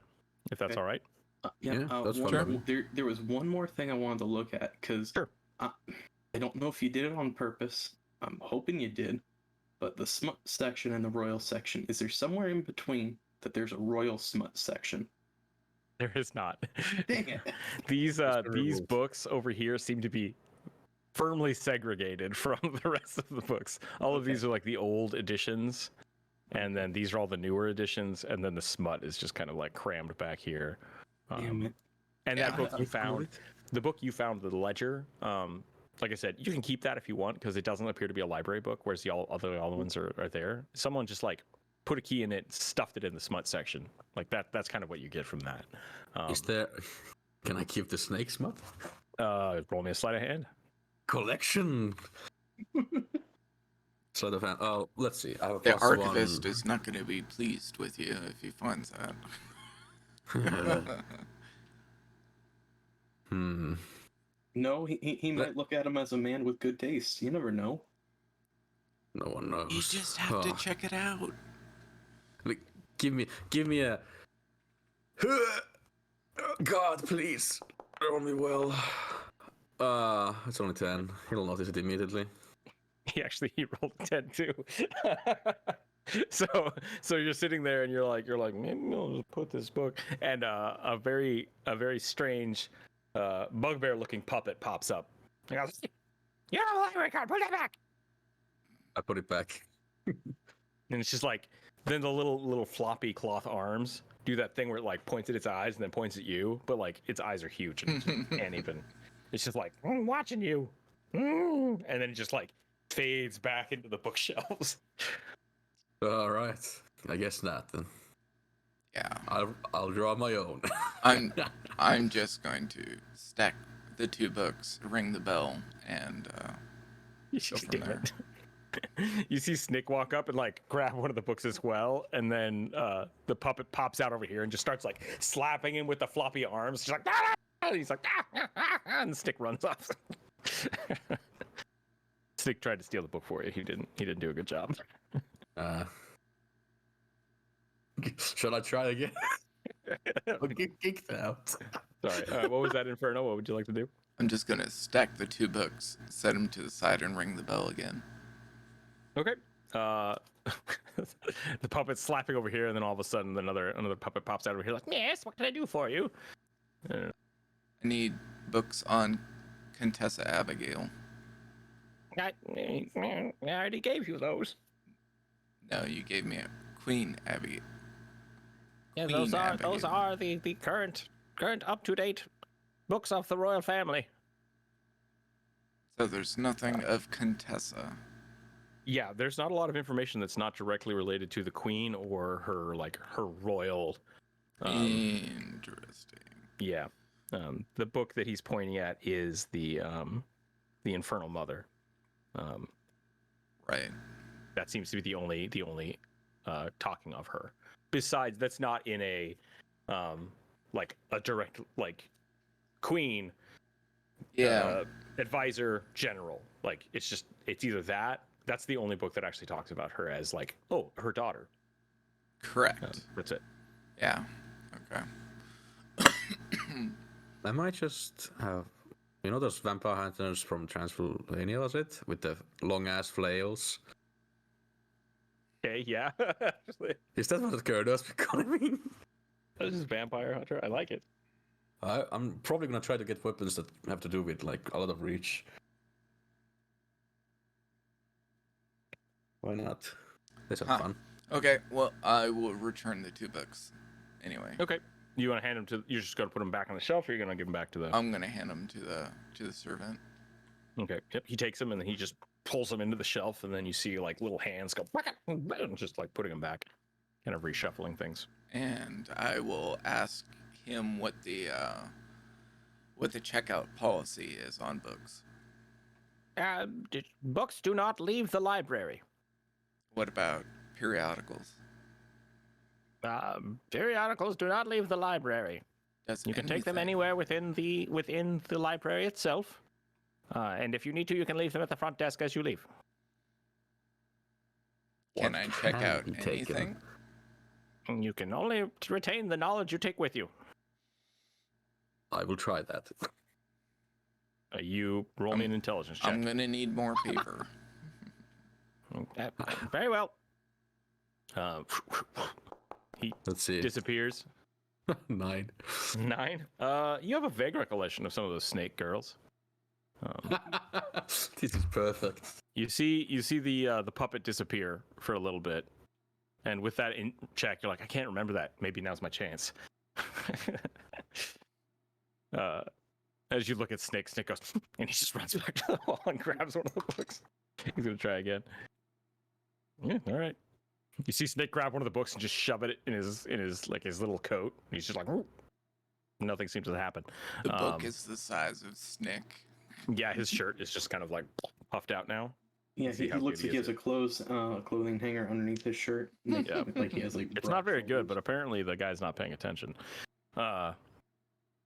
A: if that's
D: Okay.
A: all right.
B: Yeah, that's
D: one,
B: fine.
D: There was one more thing I wanted to look at because
A: Sure.
D: I don't know if you did it on purpose. I'm hoping you did, but the smut section and the royal section, is there somewhere in between that there's a royal smut section?
A: There is not.
D: Dang it.
A: These
B: removed.
A: books over here seem to be firmly segregated from the rest of the books. All of these are like the old editions, and then these are all the newer editions, and then the smut is just kind of like crammed back here.
D: Damn it.
A: And
B: Yeah,
A: that book
B: I
A: you
B: know
A: found,
B: it.
A: the book you found, the ledger. Like I said, you can keep that if you want because it doesn't appear to be a library book, whereas the other ones are there. Someone just like put a key in it, stuffed it in the smut section. Like that's kind of what you get from that.
B: Is there? Can I keep the snake smut?
A: Roll me a sleight of hand.
B: Collection. Sleight of hand. Oh, let's see. I have a
C: The
B: plus
C: archivist
B: 1.
C: is not going to be pleased with you if he finds that.
D: No, he might look at him as a man with good taste. You never know.
B: No one knows.
C: You just have to
B: Oh.
C: check it out.
B: Like, give me a. God, please, roll me well. It's only 10. He'll notice it immediately.
A: He rolled a 10 too. so you're sitting there and you're like maybe I'll just put this book, and a very strange bugbear looking puppet pops up He goes, "You have a library card. Put that back."
B: I put it back.
A: And it's just like, then the little floppy cloth arms do that thing where it like points at its eyes and then points at you, but like its eyes are huge and it just can't even. It's just like, I'm watching you, and then it just like fades back into the bookshelves.
B: All right. I guess not then.
C: Yeah.
B: I'll draw my own.
C: I'm just going to stack the 2 books, ring the bell, and go from
A: Damn
C: there.
A: it. You see Snick walk up and like grab one of the books as well, and then the puppet pops out over here and just starts like slapping him with the floppy arms. She's like, "Ah!" And he's like, "Ah!" And Snick runs off. Snick tried to steal the book for you. He didn't do a good job.
B: Should I try again? I'll get kicked out.
A: Sorry. What was that, Inferno? What would you like to do?
C: I'm just gonna stack the 2 books, set them to the side, and ring the bell again.
A: Okay. The puppet's slapping over here, and then all of a sudden another puppet pops out over here like, "Yes, what can I do for you?"
C: I need books on Contessa Abigail.
A: I already gave you those.
C: No, you gave me a Queen Abigail.
A: Yeah,
C: Queen
A: those
C: Abigail.
A: are the current up to date books of the royal family.
C: So there's nothing of Contessa.
A: Yeah, there's not a lot of information that's not directly related to the queen or her royal.
C: Interesting.
A: Yeah, the book that he's pointing at is the Infernal Mother.
C: Right.
A: That seems to be the only talking of her. Besides, that's not in a like a direct like queen.
C: Yeah.
A: Advisor general. Like it's either that. That's the only book that actually talks about her as like, oh, her daughter.
C: Correct.
A: That's it.
C: Yeah. Okay.
B: I might just have, those vampire hunters from Transylvania, was it? With the long ass flails.
A: Okay, yeah.
B: Is that what Gerna's becoming?
A: This is Vampire Hunter. I like it.
B: I'm probably gonna try to get weapons that have to do with like a lot of reach. Why not? Let's have fun.
C: Okay. Well, I will return the 2 books. Anyway.
A: Okay. You want to hand them to? You're just gonna put them back on the shelf, or you're gonna give them back to the?
C: I'm gonna hand them to the servant.
A: Okay. Yep. He takes them and then he just pulls them into the shelf, and then you see like little hands go, just like putting them back, kind of reshuffling things.
C: And I will ask him what the checkout policy is on books.
A: Books do not leave the library.
C: What about periodicals?
A: Periodicals do not leave the library. You can take them anywhere within the library itself. And if you need to, you can leave them at the front desk as you leave.
C: Can I check out anything?
A: You can only retain the knowledge you take with you.
B: I will try that.
A: You roll me an intelligence check.
C: I'm gonna need more paper.
A: Very well. He
B: Let's see.
A: disappears.
B: 9.
A: 9. You have a vague recollection of some of those snake girls.
B: This is perfect.
A: You see the puppet disappear for a little bit, and with that in check, you're like, I can't remember that. Maybe now's my chance. As you look at Snake goes, and he just runs back to the wall and grabs one of the books. He's gonna try again. Yeah, all right. You see Snake grab one of the books and just shove it in his little coat. He's just like, "Ooh." Nothing seems to happen.
C: The book is the size of Snick.
A: Yeah, his shirt is just kind of like puffed out now.
D: Yeah, he looks like he has a clothing hanger underneath his shirt.
A: Yeah.
D: Like he has like.
A: It's not very good, but apparently the guy's not paying attention.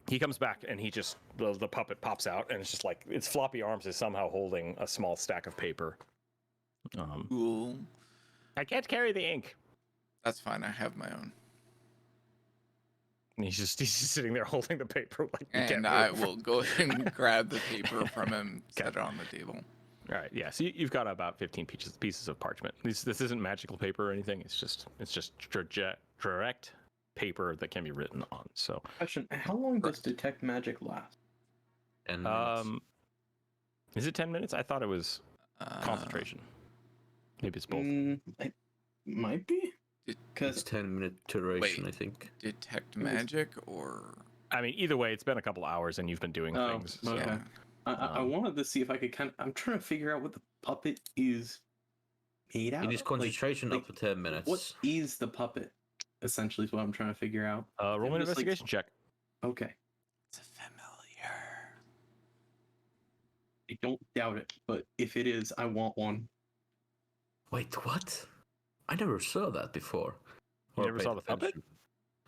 A: He comes back and he just the puppet pops out and it's just like its floppy arms is somehow holding a small stack of paper.
C: Cool.
A: I can't carry the ink.
C: That's fine. I have my own.
A: And he's just sitting there holding the paper like.
C: And I will go ahead and grab the paper from him, set it on the table.
A: All right, yeah. So you've got about 15 pieces of parchment. This isn't magical paper or anything. It's just direct paper that can be written on. So
D: Question: how long does detect magic last?
B: 10 minutes.
A: Is it 10 minutes? I thought it was concentration. Maybe it's both.
D: It might be.
B: It's
D: Because
B: 10-minute duration,
C: Wait.
B: I think.
C: Detect magic or
A: I mean, either way, it's been a couple hours and you've been doing things. So.
D: okay. I wanted to see if I could I'm trying to figure out what the puppet is made out
B: It is
D: of.
B: concentration up to 10 minutes.
D: What is the puppet? Essentially, is what I'm trying to figure out.
A: Roll an investigation check.
D: Okay.
C: it's a familiar.
D: I don't doubt it, but if it is, I want one.
B: Wait, what? I never saw that before.
A: You
B: Or
A: never
B: paid
A: saw the puppet?
B: attention.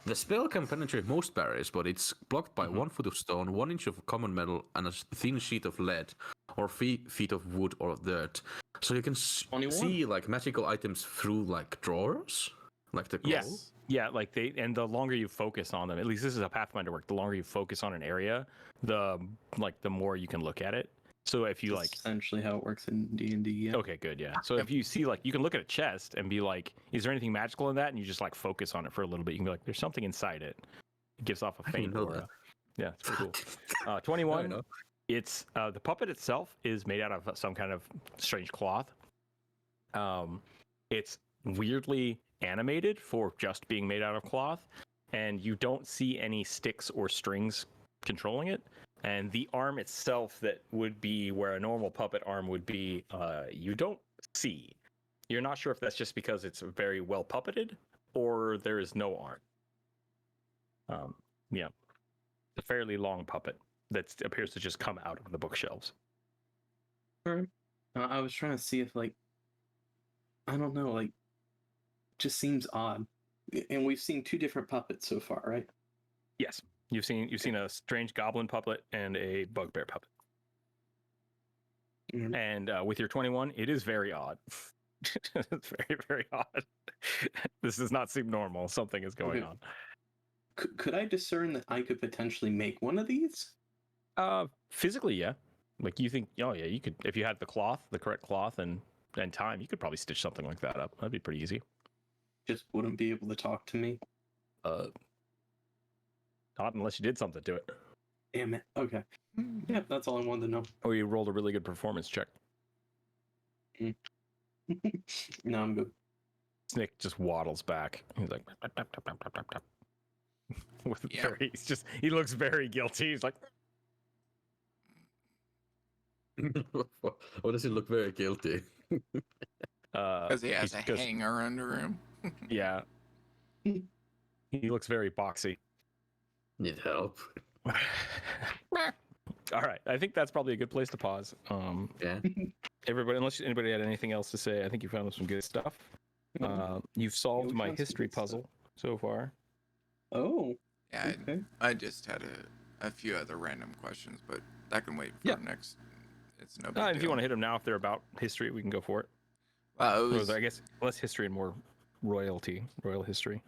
B: The spell can penetrate most barriers, but it's blocked by 1 foot of stone, 1 inch of common metal, and a thin sheet of lead, or 3 feet of wood or dirt. So you can
D: 21?
B: see like magical items through like drawers, like the glow.
A: Yes. Yeah, like and the longer you focus on them, at least this is a Pathfinder work, the longer you focus on an area, the more you can look at it. So if you
D: That's essentially how it works in D&D. Yeah.
A: okay, good, yeah. So if you see you can look at a chest and be like, is there anything magical in that? And you just focus on it for a little bit. You can be like, there's something inside it. It gives off a
B: I didn't
A: faint
B: know
A: aura.
B: that.
A: Yeah, it's pretty cool.
B: I
A: 21.
B: know.
A: It's the puppet itself is made out of some kind of strange cloth. It's weirdly animated for just being made out of cloth, and you don't see any sticks or strings controlling it. And the arm itself, that would be where a normal puppet arm would be, you don't see. You're not sure if that's just because it's very well puppeted or there is no arm. Yeah, a fairly long puppet that appears to just come out of the bookshelves.
D: I was trying to see if I don't know, just seems odd. And we've seen 2 different puppets so far, right?
A: Yes, you've seen a strange goblin puppet and a bugbear puppet.
D: Mhm.
A: And with your 21, it is very odd. It's very, very odd. This does not seem normal. Something is going
D: Okay. Could I discern that I could potentially make one of these?
A: on. Physically, yeah. Like you think, oh yeah, you could if you had the correct cloth and time, you could probably stitch something like that up. That'd be pretty easy.
D: Just wouldn't be able to talk to me.
A: Not unless you did something to it.
D: Damn it. Okay. Yeah, that's all I wanted to know.
A: Or you rolled a really good performance check.
D: No, I'm good.
A: Snick just waddles back. He's like, with
C: Yeah.
A: he looks very guilty. He's like,
B: Why does he look very guilty?
C: Because he has a
A: because-
C: hanger under him.
A: Yeah. He looks very boxy.
B: Need help?
A: All right, I think that's probably a good place to pause.
B: Yeah.
A: Everybody, unless anybody had anything else to say, I think you found some good stuff. You've solved
D: we
A: my
D: found some
A: history
D: good stuff.
A: puzzle so far.
D: Oh,
C: Yeah,
D: okay.
C: I just had a few other random questions, but that can wait for
A: Yeah.
C: next. It's no big
A: If you
C: deal.
A: want to hit them now, if they're about history, we can go for it.
C: It
A: Or
C: was,
A: I guess less history and more royal history.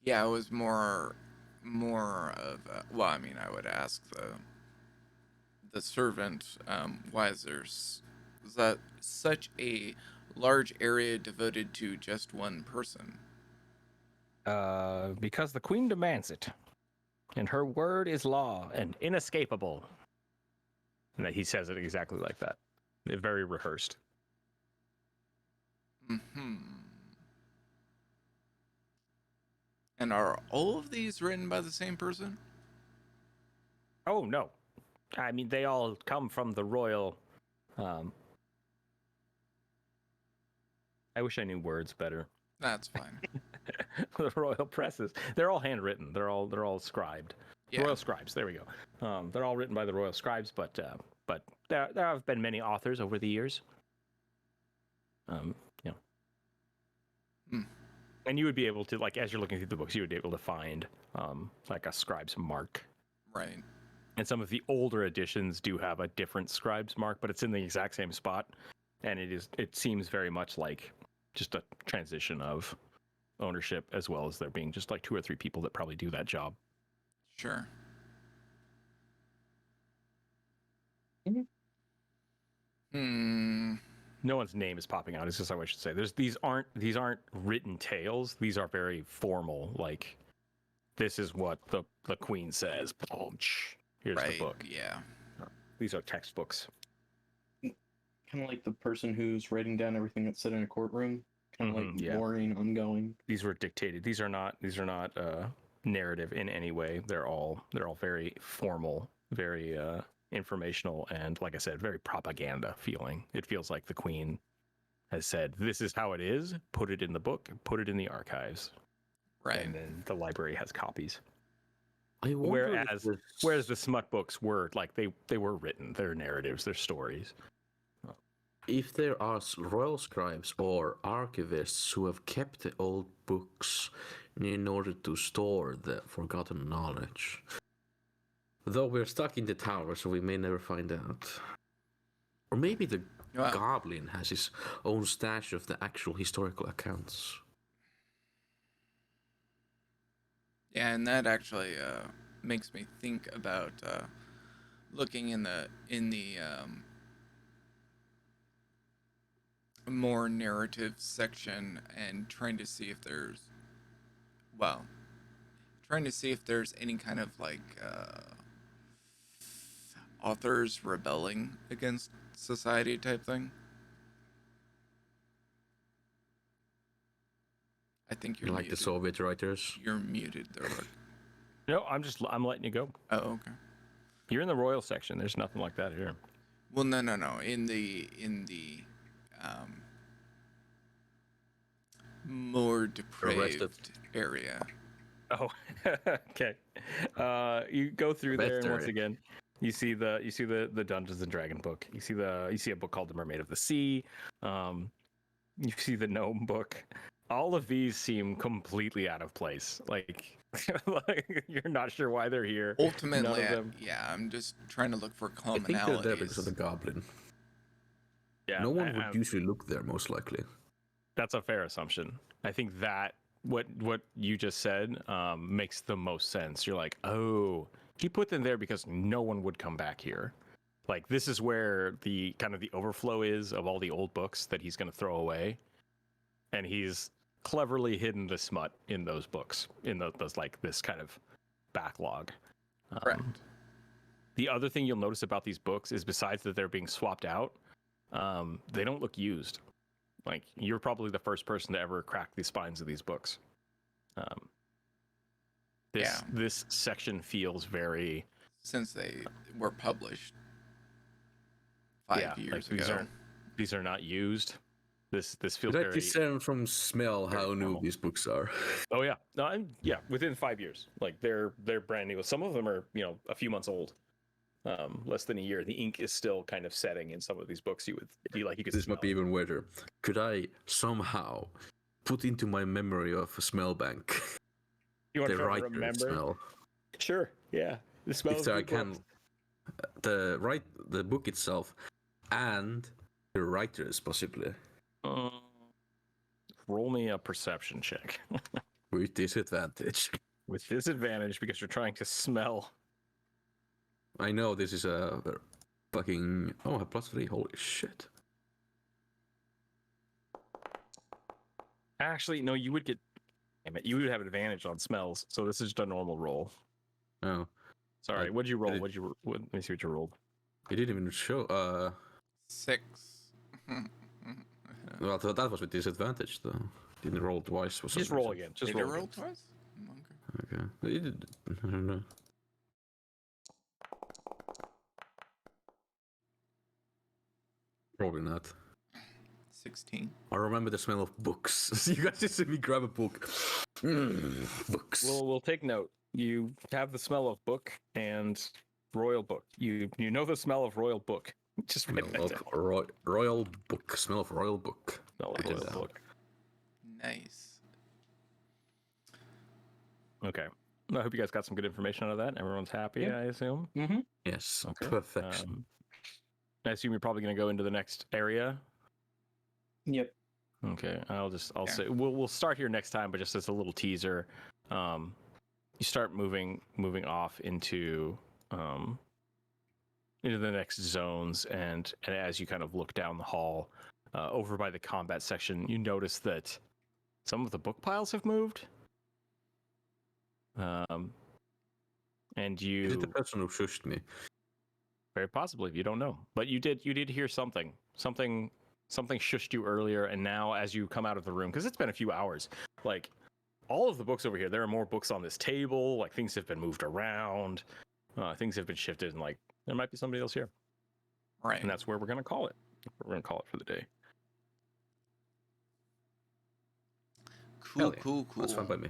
C: yeah, it was more of well, I mean, I would ask the servant, why is that such a large area devoted to just one person?
A: Because the queen demands it, and her word is law and inescapable. And he says it exactly like that. Very rehearsed.
C: Hmm. And are all of these written by the same person?
A: Oh no, I mean they all come from the royal. I wish I knew words better.
C: That's fine.
A: The royal presses. They're all handwritten. They're all scribed.
C: Yeah.
A: Royal scribes. There we go. They're all written by the royal scribes, but there have been many authors over the years.
C: Hmm.
A: And you would be able to, like, as you're looking through the books, you would be able to find like a scribe's mark.
C: Right.
A: And some of the older editions do have a different scribe's mark, but it's in the exact same spot. And it seems very much like just a transition of ownership, as well as there being just like 2 or 3 people that probably do that job.
C: Sure.
D: Mhm.
C: Hmm.
A: No one's name is popping out. Is just how I should say. These aren't written tales. These are very formal. Like, this is what the queen says. Here's
C: Right.
A: the book.
C: Yeah.
A: These are textbooks.
D: kind of like the person who's writing down everything that's said in a courtroom, kind of like
A: yeah.
D: boring, ongoing.
A: These were dictated. These are not narrative in any way. They're all very formal, very informational, and like I said, very propaganda feeling. It feels like the Queen has said, "This is how it is. Put it in the book. Put it in the archives."
C: Right.
A: And then the library has copies.
B: I wonder
A: Whereas the smut books were like they were written. They're narratives. They're stories.
B: if there are royal scribes or archivists who have kept the old books in order to store the forgotten knowledge. Though we're stuck in the tower, so we may never find out. Or maybe the goblin has his own stash of the actual historical accounts.
C: Yeah, and that actually makes me think about looking in the more narrative section and trying to see if there's any kind of like authors rebelling against society type thing. I think you're
B: like
C: muted.
B: the Soviet writers.
C: You're muted there.
A: No, I'm letting you go.
C: Oh, okay.
A: You're in the royal section. There's nothing like that here.
C: Well, no. In the more depraved area.
A: Oh, okay. You go through there, and once again, you see the Dungeons and Dragon book. You see a book called The Mermaid of the Sea. You see the gnome book. All of these seem completely out of place. Like, like you're not sure why they're here.
C: Ultimately, I'm just trying to look for commonalities.
B: I think they're there because of the goblin.
A: Yeah,
B: no one would usually look there, most likely.
A: That's a fair assumption. I think that what you just said makes the most sense. You're like, oh, he put them there because no one would come back here. Like, this is where the kind of the overflow is of all the old books that he's going to throw away. And he's cleverly hidden the smut in those books, in those like this kind of backlog.
C: Correct.
A: The other thing you'll notice about these books is, besides that they're being swapped out, they don't look used. Like, you're probably the first person to ever crack the spines of these books. This section feels very,
C: since they were published 5 years ago.
A: These are not used. This feels
B: Did
A: very.
B: I discern from smell how new these books are?
A: Oh yeah, no, within 5 years. Like, they're brand new. Some of them are a few months old, less than a year. The ink is still kind of setting in some of these books. You could.
B: This might be even weirder. Could I somehow put into my memory of a smell bank
A: You want
B: the
A: to
B: writer
A: remember?
B: smell?
A: Sure. Yeah. The smell.
B: If I can, the book itself and the writers possibly.
A: Roll me a perception check.
B: With disadvantage.
A: With disadvantage because you're trying to smell.
B: I know this is a fucking... Oh, a +3. Holy shit.
A: Actually, no, you would get... Damn it, you would have advantage on smells, so this is just a normal roll.
B: Oh.
A: Sorry, what'd you roll? Let me see what you rolled.
B: It didn't even show...
C: 6.
B: Well, that was with disadvantage, though. Didn't roll twice.
A: Just roll again.
C: Did you roll twice?
B: Okay. I don't know. Probably not.
C: 16.
B: I remember the smell of books. You guys just see me grab a book. Books.
A: We'll take note. You have the smell of book and royal book. You know the smell of royal book. Just write that down.
B: Royal book. Smell of royal book.
A: Smell of royal book.
C: Nice.
A: Okay. I hope you guys got some good information out of that. Everyone's happy, I assume.
D: Mm-hmm.
B: Yes.
A: Okay.
B: Perfection.
A: I assume you're probably going to go into the next area.
D: Yep.
A: Okay. I'll say we'll start here next time, but just as a little teaser, you start moving off into the next zones, and as you kind of look down the hall, over by the combat section, you notice that some of the book piles have moved. And you...
B: Is it the person who shushed me?
A: Very possibly, you don't know. But you did hear something something shushed you earlier, and now as you come out of the room, because it's been a few hours, like all of the books over here, there are more books on this table. Like things have been moved around, things have been shifted, and like there might be somebody else here,
C: Right.
A: and that's where we're gonna call it. We're gonna call it for the day.
C: Cool,
B: yeah.
C: cool.
B: That's fine by me.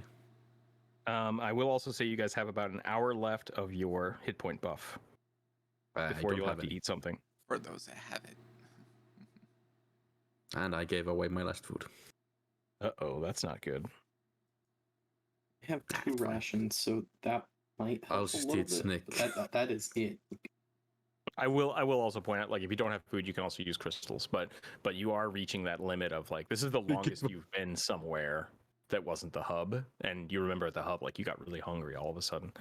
A: I will also say you guys have about an hour left of your hit point buff
B: I
A: before
B: don't
A: you'll have to
B: any.
A: eat something.
C: For those that have it.
B: And I gave away my last food.
A: Uh-oh, that's not good.
D: I have 2
B: Fine.
D: rations, so that might help
B: I'll
D: a
B: just
D: little
B: eat
D: bit.
B: Snick.
D: But that is it.
A: I will also point out, like, if you don't have food, you can also use crystals, but you are reaching that limit of like, this is the longest you've been somewhere that wasn't the hub, and you remember at the hub, like, you got really hungry all of a sudden.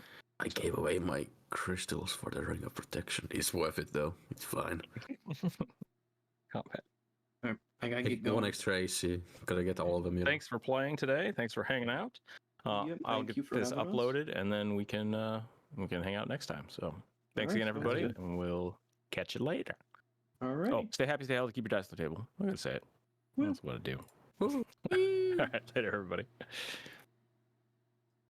B: I gave away my crystals for the Ring of Protection. It's worth it though. It's fine.
A: Combat.
D: I gotta
B: Hey,
D: get going.
B: one extra AC. Gotta get all of them. You know?
A: Thanks for playing today. Thanks for hanging out.
D: Yep,
A: I'll
D: thank
A: get
D: you for
A: this
D: having us.
A: uploaded, and then we can hang out next time. So thanks
D: All right,
A: again,
D: sounds
A: everybody,
D: good.
A: and we'll catch you later.
D: All right.
A: Oh, stay happy, stay healthy, keep your dice on the table. I'm gonna say it.
D: Woo.
A: That's what I do.
B: Woo.
A: All right, later, everybody.